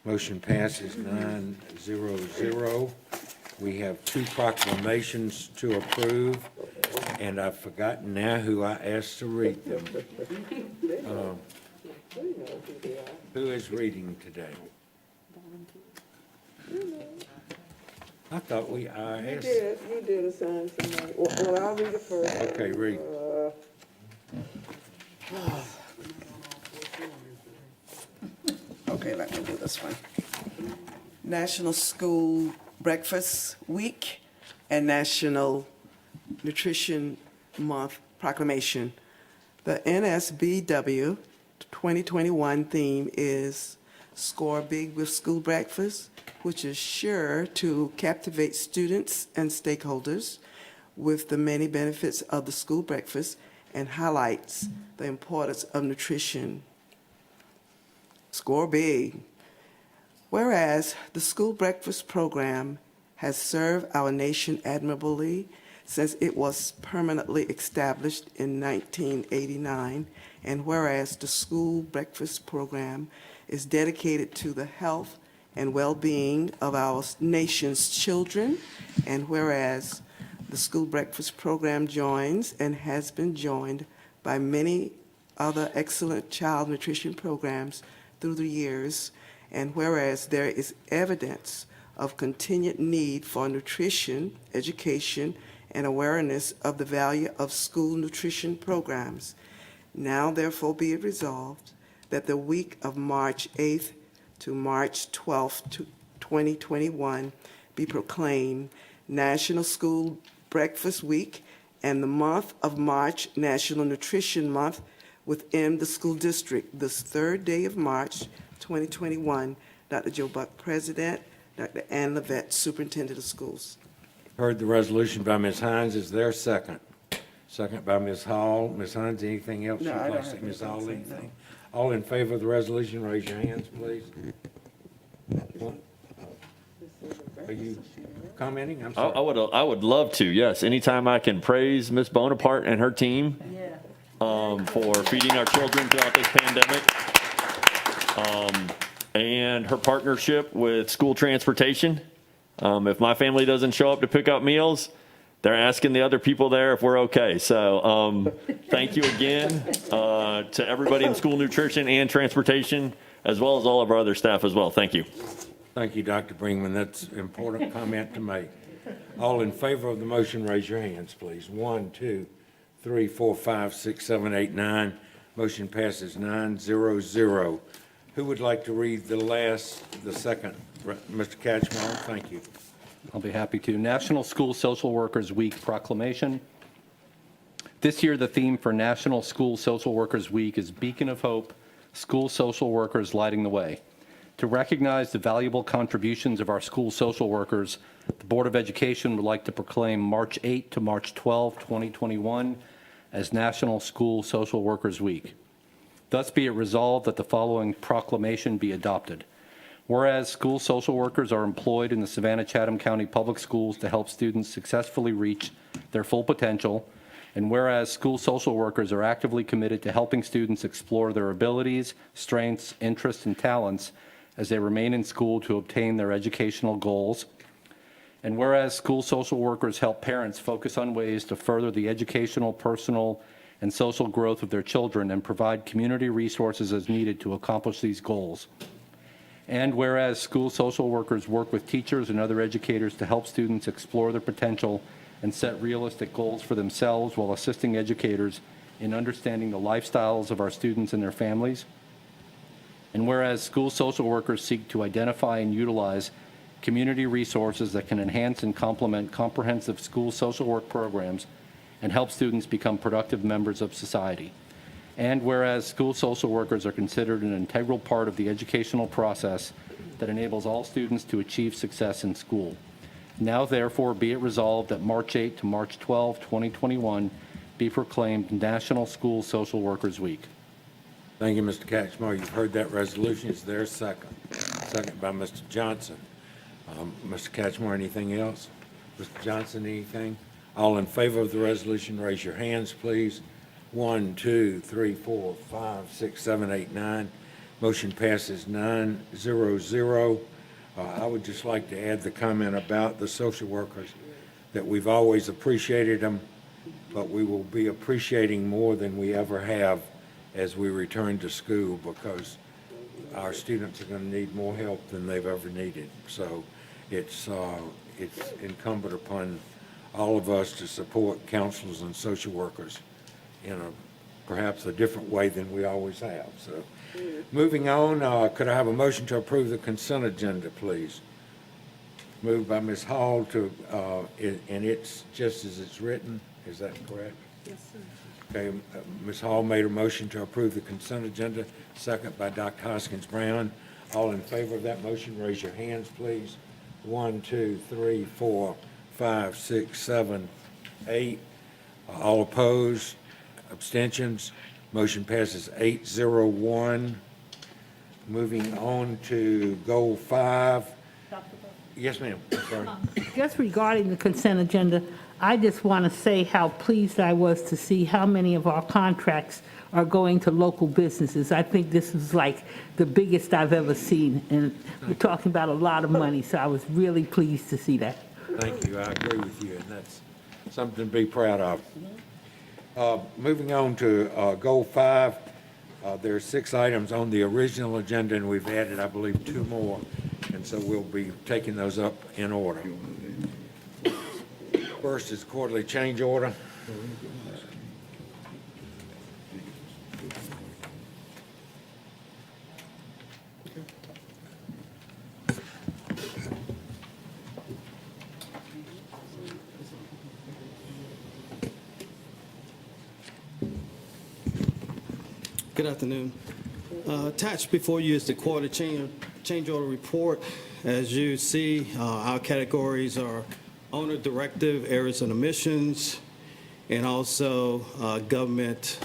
Motion passes 9-0-0. We have 2 proclamations to approve, and I've forgotten now who I asked to read them. Who is reading today? I thought I You asked. did assign somebody. Well, I'll read it first. Okay, read. Okay, let me do this one. National School Breakfast Week and National Nutrition Month Proclamation. The NSBW 2021 theme is Score Big with School Breakfast, which is sure to captivate students and stakeholders with the many benefits of the school breakfast and highlights the importance of nutrition. Score big. Whereas the school breakfast program has served our nation admirably since it was permanently established in 1989, and whereas the school breakfast program is dedicated to the health and well-being of our nation's children, and whereas the school breakfast program joins and has been joined by many other excellent child nutrition programs through the years, and whereas there is evidence of continued need for nutrition, education, and awareness of the value of school nutrition programs, now therefore be it resolved that the week of March 8th to March 12th, 2021 be proclaimed National School Breakfast Week, and the month of March National Nutrition Month within the school district, this 3rd day of March 2021. Dr. Joe Buck, President. Dr. Ann Levette, Superintendent of Schools. Heard the resolution by Ms. Hines. Is there a second? Second by Ms. Hall. Ms. Hines, anything else? No, you'd I like don't to say? have Ms. anything Hall, to say, anything? All in favor of the resolution, raise your hands, please. Are you commenting? I'm sorry. I would love to, yes. Anytime I can praise Ms. Bonaparte and her team for feeding our children throughout this pandemic, and her partnership with school transportation. If my family doesn't show up to pick up meals, they're asking the other people there if we're okay. So thank you again to everybody in school nutrition and transportation, as well as all of our other staff as well. Thank you. Thank you, Dr. Brinkman. That's an important comment to make. All in favor of the motion, raise your hands, please. 1, 2, 3, 4, 5, 6, 7, 8, 9. Motion passes 9-0-0. Who would like to read the second? Mr. Catchmark, thank you. I'll be happy to. National School Social Workers Week proclamation. This year, the theme for National School Social Workers Week is Beacon of Hope, School Social Workers Lighting the Way. To recognize the valuable contributions of our school social workers, the Board of Education would like to proclaim March 8 to March 12, 2021 as National School Social Workers Week. Thus be it resolved that the following proclamation be adopted. Whereas school social workers are employed in the Savannah-Chatham County Public Schools to help students successfully reach their full potential, and whereas school social workers are actively committed to helping students explore their abilities, strengths, interests, and talents as they remain in school to obtain their educational goals, and whereas school social workers help parents focus on ways to further the educational, personal, and social growth of their children and provide community resources as needed to accomplish these goals. And whereas school social workers work with teachers and other educators to help students explore their potential and set realistic goals for themselves while assisting educators in understanding the lifestyles of our students and their families. And whereas school social workers seek to identify and utilize community resources that can enhance and complement comprehensive school social work programs and help students become productive members of society. And whereas school social workers are considered an integral part of the educational process that enables all students to achieve success in school. Now, therefore, be it resolved that March 8 to March 12, 2021 be proclaimed National School Social Workers Week. Thank you, Mr. Catchmark. You've heard that resolution. Is there a second? Second by Mr. Johnson. Mr. Catchmark, anything else? Mr. Johnson, anything? All in favor of the resolution, raise your hands, please. 1, 2, 3, 4, 5, 6, 7, 8, 9. Motion passes 9-0-0. I would just like to add the comment about the social workers, that we've always appreciated them, but we will be appreciating more than we ever have as we return to school, because our students are going to need more help than they've ever needed. So it's incumbent upon all of us to support counselors and social workers in perhaps a different way than we always have. So, moving on, could I have a motion to approve the consent agenda, please? Moved by Ms. Hall to, and it's just as it's written. Is that correct? Yes, sir. Okay, Ms. Hall made a motion to approve the consent agenda, second by Dr. Hoskins Brown. All in favor of that motion, raise your hands, please. 1, 2, 3, 4, 5, 6, 7, 8. All opposed? Abstentions? Motion passes 8-0-1. Moving on to Goal 5. Yes, ma'am. Sorry. Just regarding the consent agenda, I just want to say how pleased I was to see how many of our contracts are going to local businesses. I think this is like the biggest I've ever seen, and we're talking about a lot of money, so I was really pleased to see that. Thank you. I agree with you, and that's something to be proud of. Moving on to Goal 5, there are 6 items on the original agenda, and we've added, I believe, 2 more, and so we'll be taking those up in order. First is quarterly change order. Good afternoon. Attached before you is the quarter change order report. As you see, our categories are owner directive, errors and omissions, and also government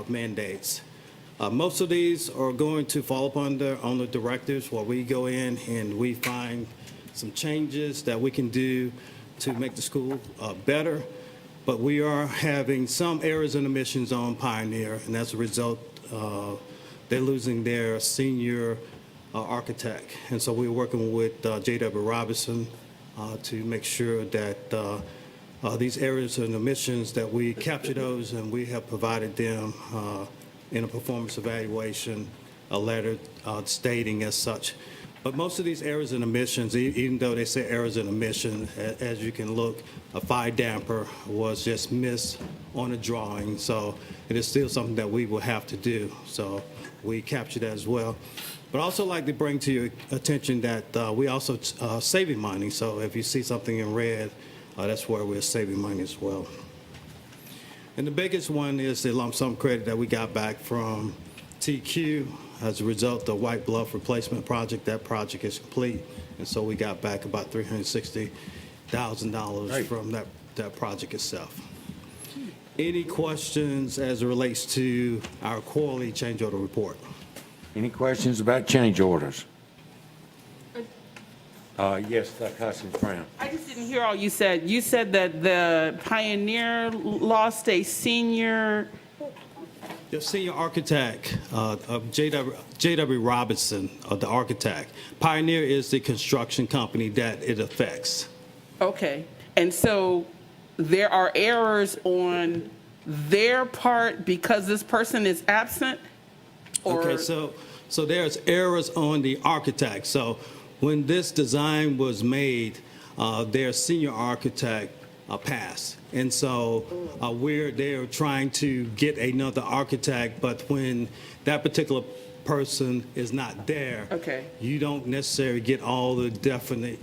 mandates. Most of these are going to fall upon the owner directives, where we go in and we find some changes that we can do to make the school better. But we are having some errors and omissions on Pioneer, and as a result, they're losing their senior architect. And so we're working with J.W. Robinson to make sure that these errors and omissions, that we capture those, and we have provided them in a performance evaluation, a letter stating as such. But most of these errors and omissions, even though they say errors and omission, as you can look, a fire damper was just missed on a drawing. So it is still something that we will have to do. So we capture that as well. But I also like to bring to your attention that we also saving money. So if you see something in red, that's where we're saving money as well. And the biggest one is the lump sum credit that we got back from TQ as a result of the White Bluff replacement project. That project is complete, and so we got back about $360,000 from that project itself. Any questions as it relates to our quarterly change order report? Any questions about change orders? Yes, Councilman Brown. I just didn't hear all you said. You said that the Pioneer lost a senior. The senior architect of J.W. Robinson, the architect. Pioneer is the construction company that it affects. Okay. And so there are errors on their part because this person is absent? Okay, so there's errors on the architect. So when this design was made, their senior architect passed. And so they're trying to get another architect, but when that particular person is not there, you don't necessarily get all the definite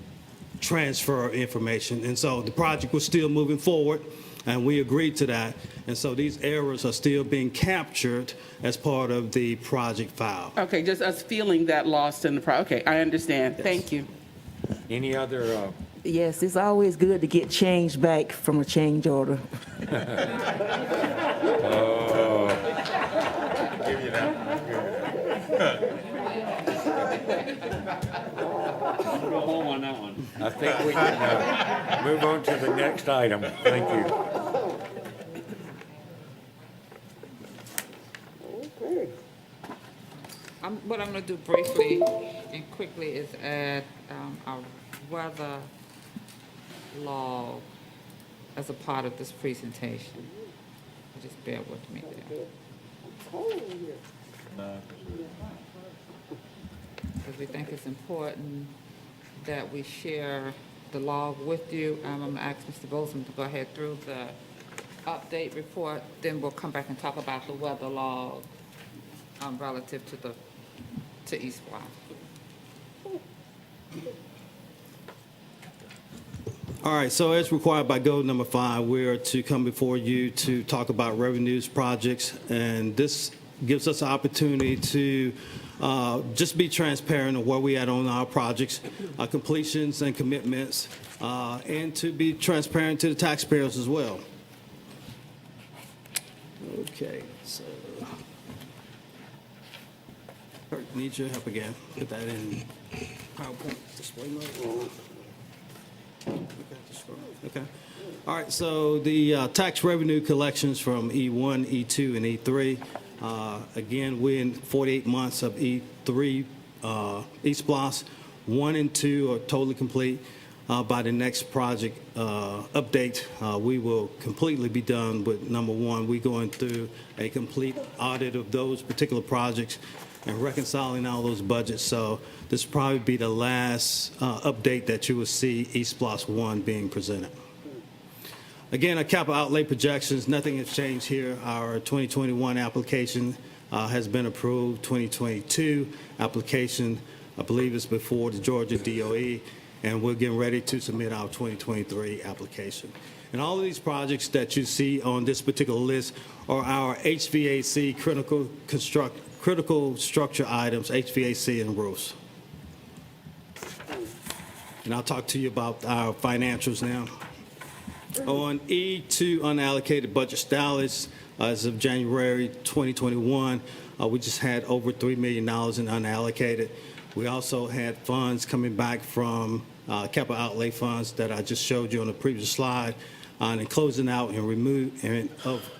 transfer information. And so the project was still moving forward, and we agreed to that. And so these errors are still being captured as part of the project file. Okay, just us feeling that lost in the Okay, I understand. Yes. Thank you. Any other? Yes, it's always good to get change back from a change order. Give you that. Go home on that one. I think we can move on to the next item. Thank you. What I'm going to do briefly and quickly is add our weather log as a part of this presentation. Just bear with me there. Because we think it's important that we share the log with you. I'm going to ask Mr. Bozeman to go ahead through the update report, then we'll come back and talk about the weather log relative to East Bluff. All right, so as required by Goal number 5, we are to come before you to talk about revenues projects, and this gives us an opportunity to just be transparent on where we at on our projects, completions and commitments, and to be transparent to the taxpayers as well. Okay, so Kurt, need your help again. Put that in PowerPoint display mode. Okay. All right, so the tax revenue collections from E1, E2, and E3. Again, we're in 48 months of E3, E-SPLOST. 1 and 2 are totally complete. By the next project update, we will completely be done with number 1. We're going through a complete audit of those particular projects and reconciling all those budgets. So this will probably be the last update that you will see E-SPLOST 1 being presented. Again, our capital outlay projections, nothing has changed here. Our 2021 application has been approved. 2022 application, I believe, is before the Georgia DOE, and we're getting ready to submit our 2023 application. And all of these projects that you see on this particular list are our HVAC critical structure items, HVAC and roofs. And I'll talk to you about our financials now. On E2 unallocated budget status, as of January 2021, we just had over $3 million in unallocated. We also had funds coming back from capital outlay funds that I just showed you on the previous slide, and closing out and of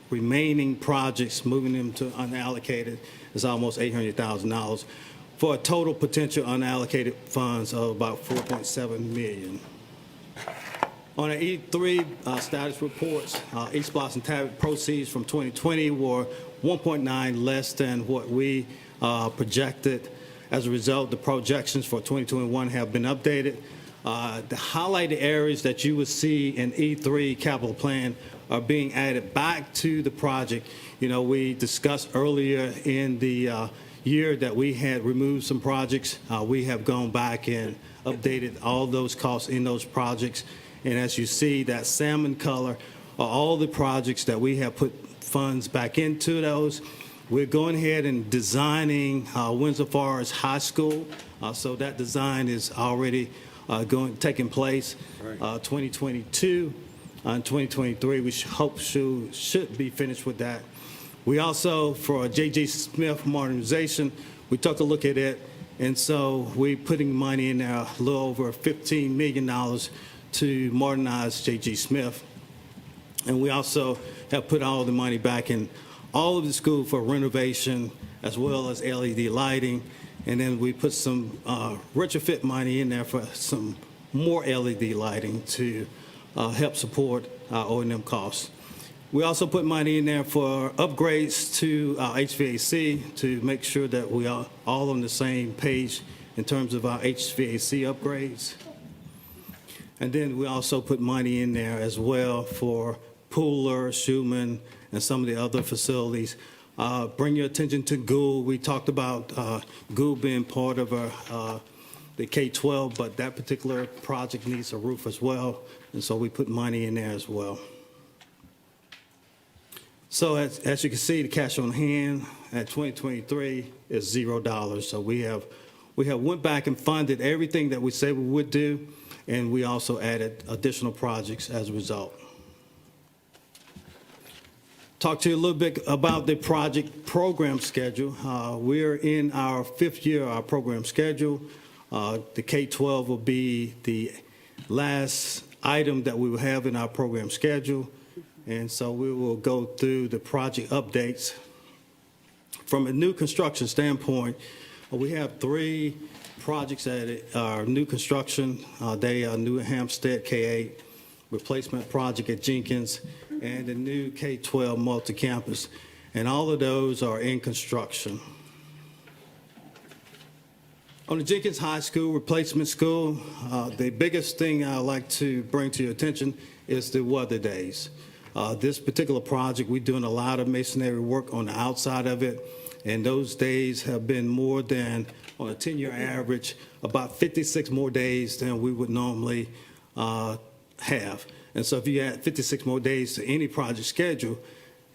remaining projects, moving them to unallocated is almost $800,000 for a total potential unallocated funds of about $4.7 million. On the E3 status reports, E-SPLOST and TABIT proceeds from 2020 were 1.9 less than what we projected, As a result, the projections for 2021 have been updated. The highlighted areas that you would see in E3 capital plan are being added back to the project. You know, we discussed earlier in the year that we had removed some projects. We have gone back and updated all those costs in those projects. And as you see, that salmon color are all the projects that we have put funds back into those. We're going ahead and designing Windsor Forest High School. So that design is already taking place. 2022 and 2023, we should be finished with that. We also, for J.G. Smith modernization, we took a look at it, and so we're putting money in there, a little over $15 million to modernize J.G. Smith. And we also have put all the money back in all of the school for renovation as well as LED lighting. And then we put some retrofit money in there for some more LED lighting to help support our O&M costs. We also put money in there for upgrades to our HVAC to make sure that we are all on the same page in terms of our HVAC upgrades. And then we also put money in there as well for Pooler, Schumann, and some of the other facilities. Bring your attention to Gould. We talked about Gould being part of the K-12, but that particular project needs a roof as well, and so we put money in there as well. So as you can see, the cash on hand at 2023 is $0. So we have went back and funded everything that we said we would do, and we also added additional projects as a result. Talk to you a little bit about the project program schedule. We're in our 5th year of our program schedule. The K-12 will be the last item that we will have in our program schedule. And so we will go through the project updates. From a new construction standpoint, we have 3 projects that are new construction. They are New Hampstead K-8, replacement project at Jenkins, and the new K-12 multi-campus. And all of those are in construction. On the Jenkins High School replacement school, the biggest thing I'd like to bring to your attention is the weather days. This particular project, we're doing a lot of masonry work on the outside of it, and those days have been more than, on a 10-year average, about 56 more days than we would normally have. And so if you add 56 more days to any project schedule,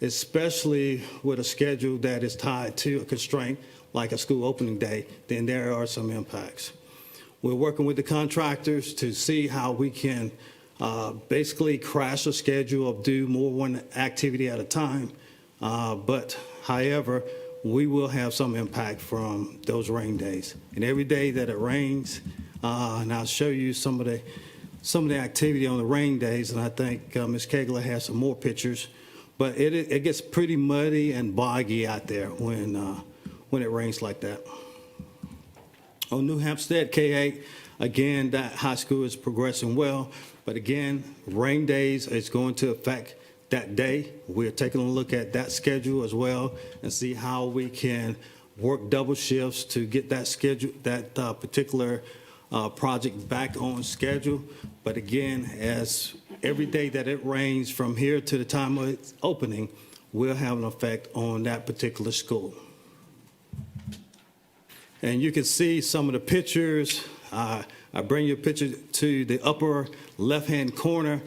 especially with a schedule that is tied to a constraint like a school opening day, then there are some impacts. We're working with the contractors to see how we can basically crash a schedule of do more one activity at a time. But however, we will have some impact from those rain days. And every day that it rains, and I'll show you some of the activity on the rain days, and I think Ms. Kegler has some more pictures. But it gets pretty muddy and boggy out there when it rains like that. On New Hampstead K-8, again, that high school is progressing well. But again, rain days is going to affect that day. We're taking a look at that schedule as well and see how we can work double shifts to get that schedule, that particular project back on schedule. But again, as every day that it rains from here to the time of its opening will have an effect on that particular school. And you can see some of the pictures. I bring your picture to the upper left-hand corner.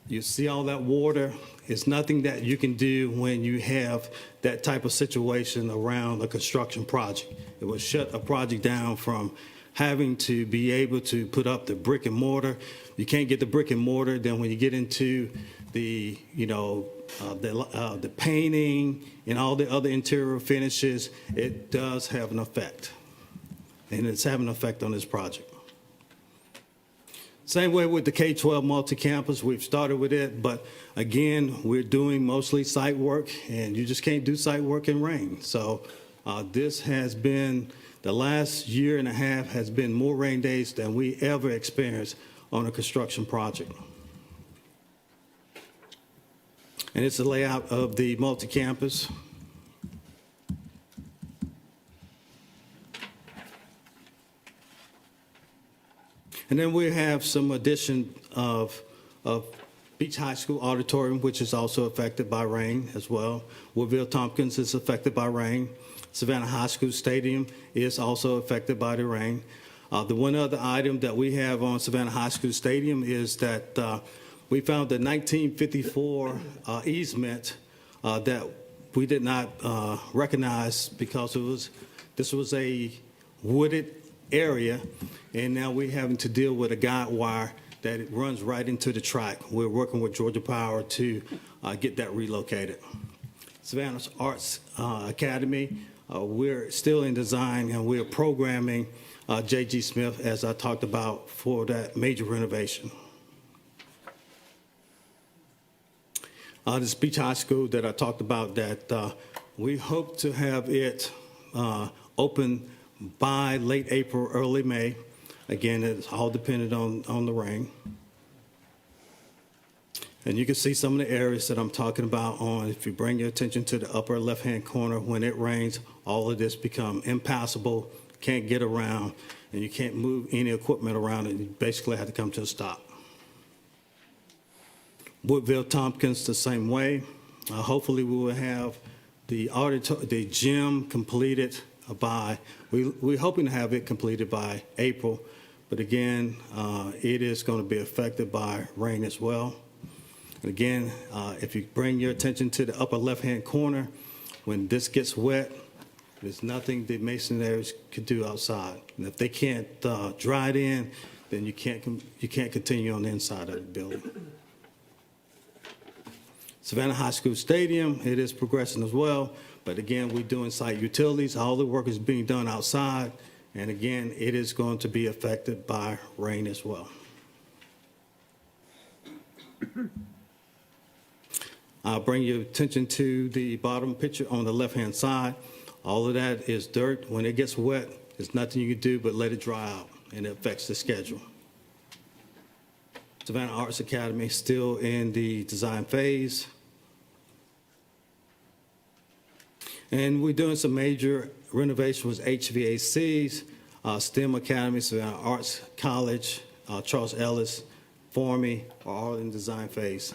You see all that water. It's nothing that you can do when you have that type of situation around a construction project. It will shut a project down from having to be able to put up the brick and mortar. You can't get the brick and mortar. Then when you get into the, the painting and all the other interior finishes, it does have an effect. And it's having an effect on this project. Same way with the K-12 multi-campus. We've started with it, but again, we're doing mostly site work, and you just can't do site work in rain. So this has been, the last year and a half has been more rain days than we ever experienced on a construction project. And it's the layout of the multi-campus. And then we have some addition of Beach High School auditorium, which is also affected by rain as well. Woodville Tompkins is affected by rain. Savannah High School Stadium is also affected by the rain. The one other item that we have on Savannah High School Stadium is that we found the 1954 easement that we did not recognize because this was a wooded area, and now we're having to deal with a guide wire that it runs right into the track. We're working with Georgia Power to get that relocated. Savannah Arts Academy, we're still in design, and we're programming J.G. Smith, as I talked about, for that major renovation. This Beach High School that I talked about, that we hope to have it open by late April, early May. Again, it's all dependent on the rain. And you can see some of the areas that I'm talking about on, if you bring your attention to the upper left-hand corner, when it rains, all of this become impassable, can't get around, and you can't move any equipment around it. You basically have to come to a stop. Woodville Tompkins, the same way. Hopefully we will have the gym completed by, we're hoping to have it completed by April, but again, it is going to be affected by rain as well. And again, if you bring your attention to the upper left-hand corner, when this gets wet, there's nothing the masonaries could do outside. And if they can't dry it in, then you can't continue on the inside of the building. Savannah High School Stadium, it is progressing as well. But again, we're doing site utilities. All the work is being done outside. And again, it is going to be affected by rain as well. I'll bring your attention to the bottom picture on the left-hand side. All of that is dirt. When it gets wet, there's nothing you can do but let it dry out, and it affects the schedule. Savannah Arts Academy still in the design phase. And we're doing some major renovations with HVACs, STEM Academy, Savannah Arts College, Charles Ellis, Formy are all in design phase.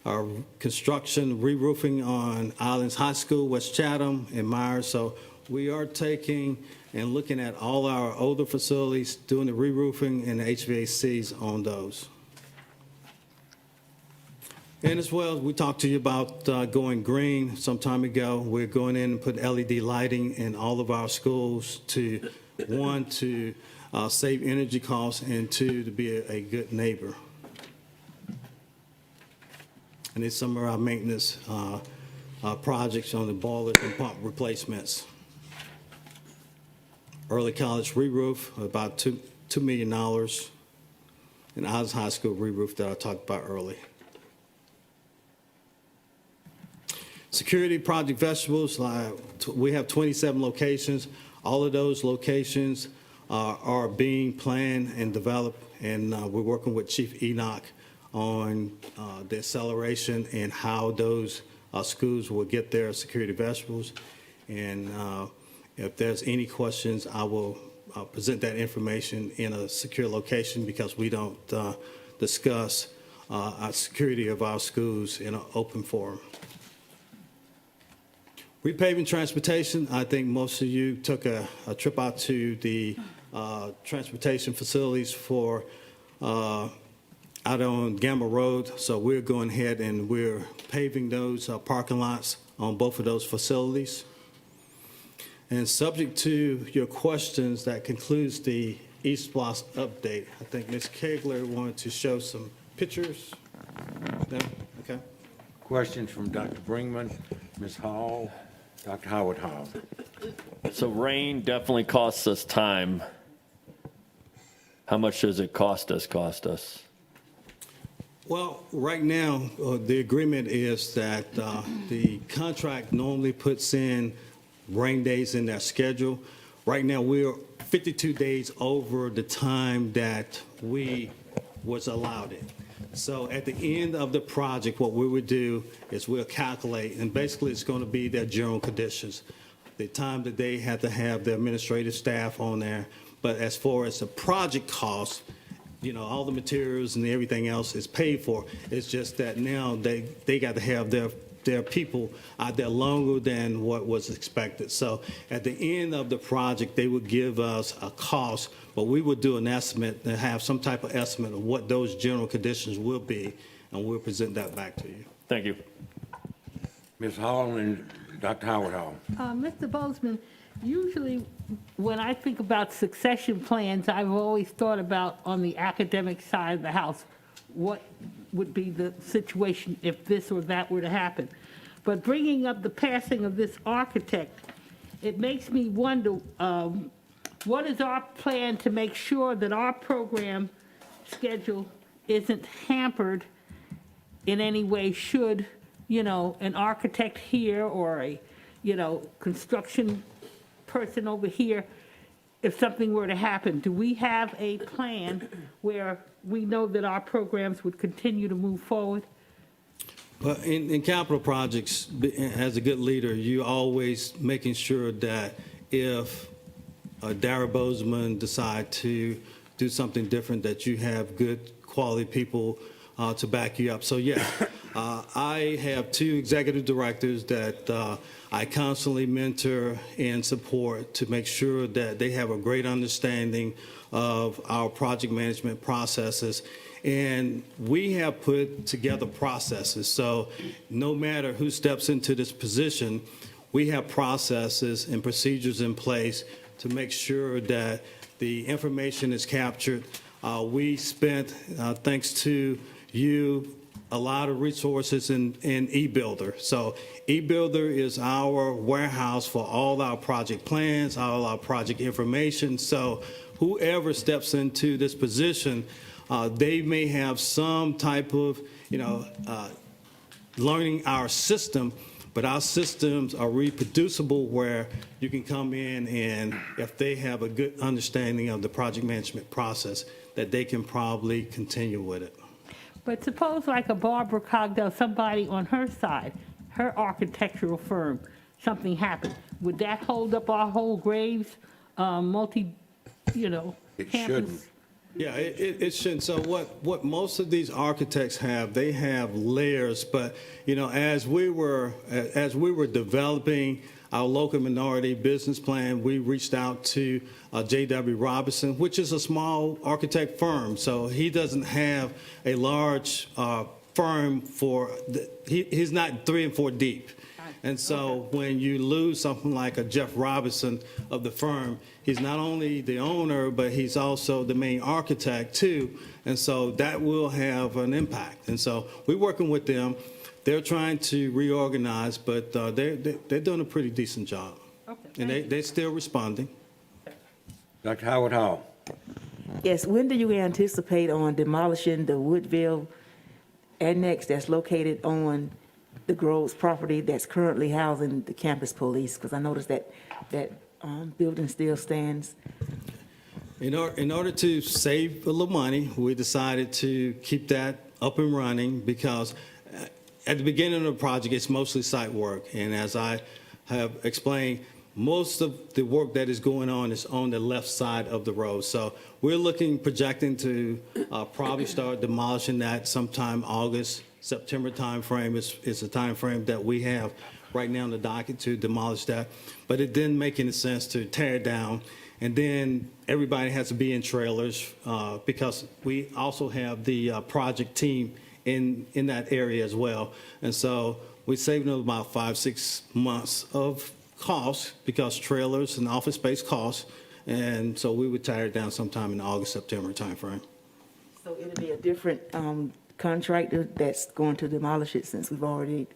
Our construction, re-roofing on Islands High School, West Chatham, and Myers. So we are taking and looking at all our older facilities, doing the re-roofing and the HVACs on those. And as well, we talked to you about going green some time ago. We're going in and put LED lighting in all of our schools to, one, to save energy costs, and two, to be a good neighbor. And it's some of our maintenance projects on the boilers and pump replacements. Early college re-roof, about $2 million. And Islands High School re-roof that I talked about earlier. Security project vegetables, we have 27 locations. All of those locations are being planned and developed, and we're working with Chief Enoch on the acceleration and how those schools will get their security vegetables. And if there's any questions, I will present that information in a secure location, because we don't discuss our security of our schools in an open forum. Repaving transportation, I think most of you took a trip out to the transportation facilities for out on Gamma Road. So we're going ahead and we're paving those parking lots on both of those facilities. And subject to your questions, that concludes the East Block update. I think Ms. Kegler wanted to show some pictures. No? Okay. Questions from Dr. Brinkman, Ms. Hall, Dr. Howard Hall. So rain definitely costs us time. How much does it cost us? Well, right now, the agreement is that the contract normally puts in rain days in their schedule. Right now, we're 52 days over the time that we was allowed it. So at the end of the project, what we would do is we'll calculate, and basically it's going to be their general conditions, the time that they have to have their administrative staff on there, But as far as the project cost, all the materials and everything else is paid for. It's just that now they got to have their people out there longer than what was expected. So at the end of the project, they would give us a cost, but we would do an estimate and have some type of estimate of what those general conditions will be, and we'll present that back to you. Thank you. Ms. Hall and Dr. Howard Hall. Mr. Bozeman, usually when I think about succession plans, I've always thought about on the academic side of the house, what would be the situation if this or that were to happen. But bringing up the passing of this architect, it makes me wonder, what is our plan to make sure that our program schedule isn't hampered in any way should, an architect here or a, construction person over here, if something were to happen? Do we have a plan where we know that our programs would continue to move forward? Well, in capital projects, as a good leader, you always making sure that if Dara Bozeman decide to do something different, that you have good quality people to back you up. So yeah, I have 2 executive directors that I constantly mentor and support to make sure that they have a great understanding of our project management processes. And we have put together processes. So no matter who steps into this position, we have processes and procedures in place to make sure that the information is captured. We spent, thanks to you, a lot of resources in eBuilder. So eBuilder is our warehouse for all our project plans, all our project information. So whoever steps into this position, they may have some type of, learning our system, but our systems are reproducible where you can come in and if they have a good understanding of the project management process, that they can probably continue with it. But suppose like a Barbara Cogdell, somebody on her side, her architectural firm, something happened. Would that hold up our whole Graves It campus? shouldn't. Yeah, it shouldn't. So what most of these architects have, they have layers. But as we were developing our local minority business plan, we reached out to J.W. Robinson, which is a small architect firm. So he doesn't have a large firm he's not 3 and 4 deep. And so when you lose something like a Jeff Robinson of the firm, he's not only the owner, but he's also the main architect too. And so that will have an impact. And so we're working with them. They're trying to reorganize, but they're doing a pretty decent job. Okay, And they're still responding. Dr. Howard Hall. Yes, when do you anticipate on demolishing the Woodville annex that's located on the Groves property that's currently housing the campus police? Because I noticed that building still stands. In order to save a little money, we decided to keep that up and running because at the beginning of the project, it's mostly site work. And as I have explained, most of the work that is going on is on the left side of the road. So we're projecting to probably start demolishing that sometime August, September timeframe is the timeframe that we have right now in the docket to demolish that. But it didn't make any sense to tear it down. And then everybody has to be in trailers because we also have the project team in that area as well. And so we're saving them about 5-6 months of costs because trailers and office space costs. And so we would tear it down sometime in the August, September timeframe. So it'll be a different contractor that's going to demolish it since we've already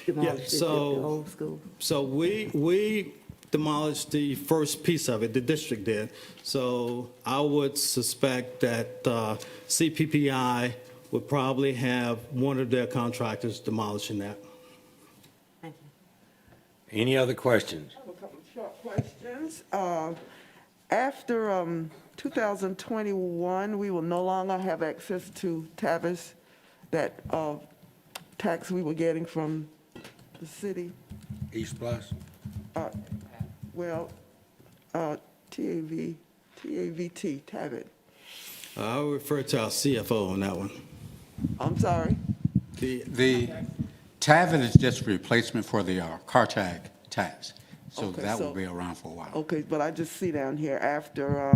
demolished the old school? So we demolished the first piece of it, the district did. So I would suspect that CPPI would probably have one of their contractors demolishing that. Any other questions? I have a couple of short questions. After 2021, we will no longer have access to TABIS, that tax we were getting from the city. East Plus? T-A-V-T, Tavitt. I'll refer to our CFO on that one. I'm sorry. The TAVIT is just a replacement for the car tag tax, so Okay, that so- will be around for a while. Okay, but I just see down here after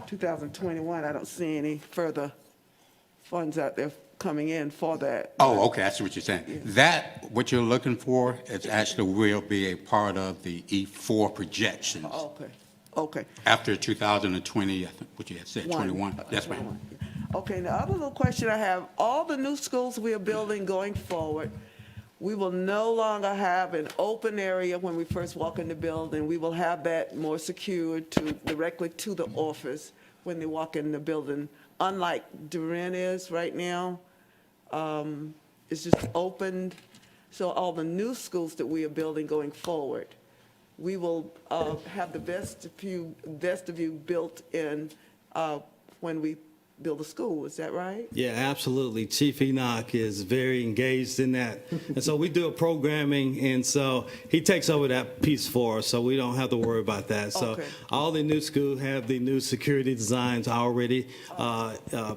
2021, I don't see any further funds out there coming in for that. Oh, okay, I see what you're saying. That, what you're looking for, is actually will be a part of the E4 projections Okay, okay. after 2020, I think what you had said, 21. Yes, ma'am. Okay, the other little question I have, all the new schools we are building going forward, we will no longer have an open area when we first walk in the building. We will have that more secured directly to the office when they walk in the building, unlike Durin is right now. It's just opened. So all the new schools that we are building going forward, we will have the vestibule built in when we build a school. Is that right? Yeah, absolutely. Chief Enoch is very engaged in that. And so we do a programming, and so he takes over that piece for us, so we don't have to worry about that. So Okay. all the new schools have the new security designs already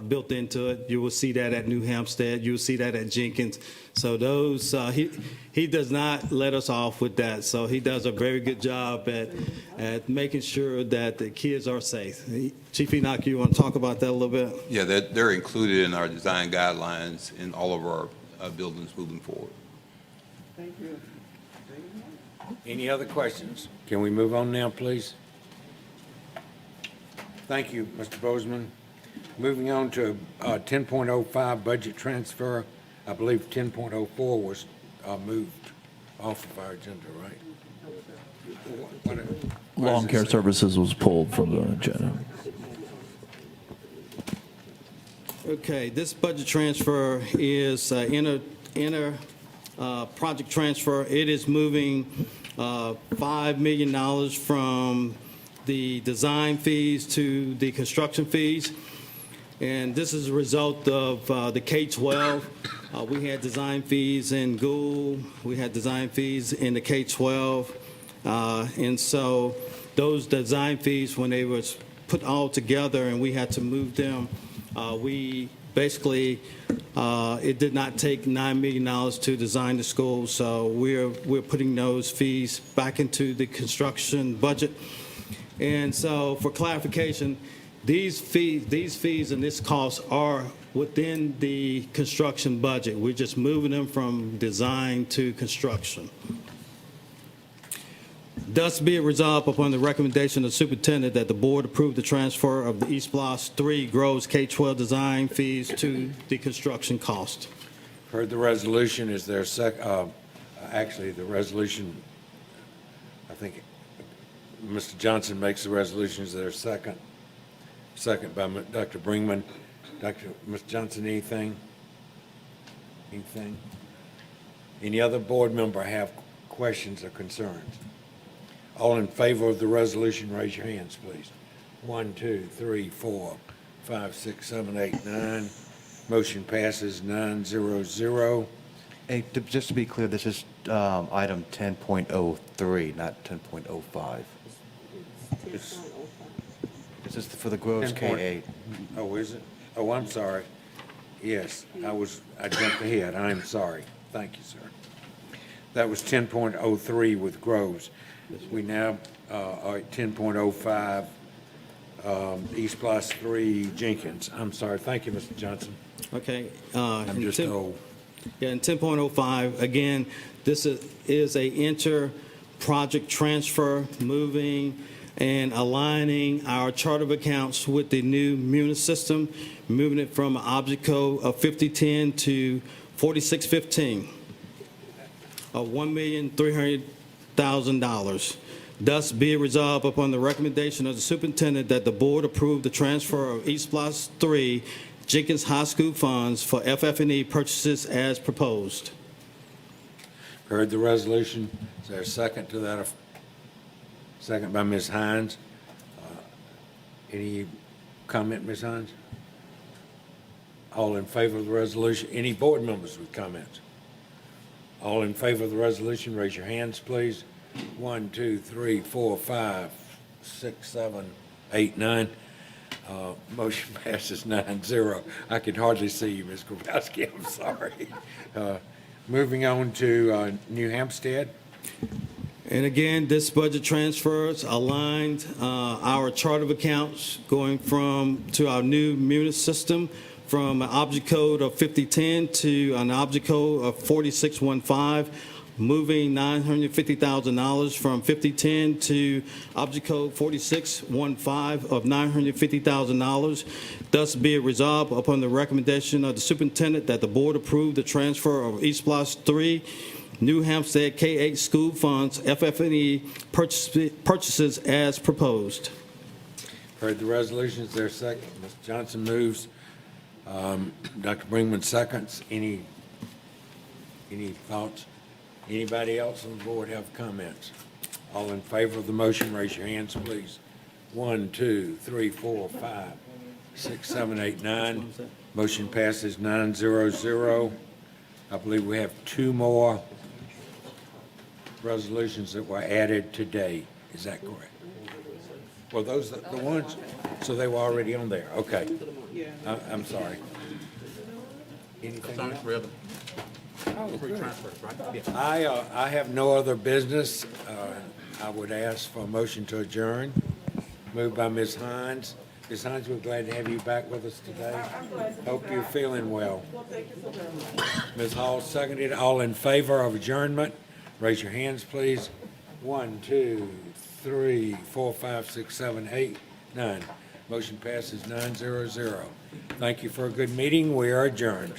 built into it. You will see that at New Hampstead. You will see that at Jenkins. So those, he does not let us off with that. So he does a very good job at making sure that the kids are safe. Chief Enoch, you want to talk about that a little bit? Yeah, they're included in our design guidelines in all of our buildings moving forward. Thank you. Any other questions? Can we move on now, please? Thank you, Mr. Bozeman. Moving on to 10.05 budget transfer. I believe 10.04 was moved off of our agenda, right? What Lawn does it care say? services was pulled from the agenda. Okay, this budget transfer is inter project transfer. It is moving $5 million from the design fees to the construction fees. And this is a result of the K-12. We had design fees in Gould. We had design fees in the K-12. And so those design fees, when they was put all together and we had to move them, we basically, it did not take $9 million to design the school. So we're putting those fees back into the construction budget. And so for clarification, these fees and this cost are within the construction budget. We're just moving them from design to construction. Thus be it resolved upon the recommendation of the superintendent that the board approve the transfer of the East Blos 3 Groves K-12 design fees to the construction cost. Heard the resolution. Is there actually the resolution, I think Mr. Johnson makes the resolution. Is there a second? Second by Dr. Brinkman. Mr. Johnson, anything? Anything? Any other board member have questions or concerns? All in favor of the resolution, raise your hands, please. 1, 2, 3, 4, 5, 6, 7, 8, 9. Motion passes 9-0-0. Hey, just to be clear, this is item 10.03, not 10.05. This is for the Groves 10 point- K-8. Oh, is it? Oh, I'm sorry. Yes, I jumped ahead. I'm sorry. Thank you, sir. That was 10.03 with Groves. We now are at 10.05, East Blos 3 Jenkins. I'm sorry. Thank you, Mr. Johnson. Okay. I'm just old. Yeah, in 10.05, again, this is a inter-project transfer, moving and aligning our chart of accounts with the new Munis system, moving it from an object code of 5010 to 4615 of $1,300,000. Thus be it resolved upon the recommendation of the superintendent that the board approve the transfer of East Blos 3 Jenkins High School funds for FF&E purchases as proposed. Heard the resolution. Is there a second to that? Second by Ms. Hines. Any comment, Ms. Hines? All in favor of the resolution? Any board members with comments? All in favor of the resolution, raise your hands, please. 1, 2, 3, 4, 5, 6, 7, 8, 9. Motion passes 9-0. I can hardly see you, Ms. Grabowski, I'm sorry. Moving on to New Hampstead. And again, this budget transfers aligned our chart of accounts going to our new Munis system from an object code of 5010 to an object code of 4615, moving $950,000 from 5010 to object code 4615 of $950,000. Thus be it resolved upon the recommendation of the superintendent that the board approve the transfer of East Bluffs 3 New Hampstead K-8 school funds, FF&E purchases as proposed. Heard the resolution. Is there a second? Ms. Johnson moves. Dr. Brinkman seconds. Any thoughts? Anybody else on the board have comments? All in favor of the motion, raise your hands, please. 1, 2, 3, 4, 5, 6, 7, 8, 9. Motion passes 9-0-0. I believe we have 2 more resolutions that were added today. Is that correct? Well, those are the ones, so they were already on there. Okay. I'm sorry. Anything else? Oh, good. I have no other business. I would ask for a motion to adjourn. Moved by Ms. Hines. Ms. Hines, we're glad to have you back with us today. Hope you're feeling well. Ms. Hall seconded. All in favor of adjournment? Raise your hands, please. 1, 2, 3, 4, 5, 6, 7, 8, 9. Motion passes 9-0-0. Thank you for a good meeting. We are adjourned.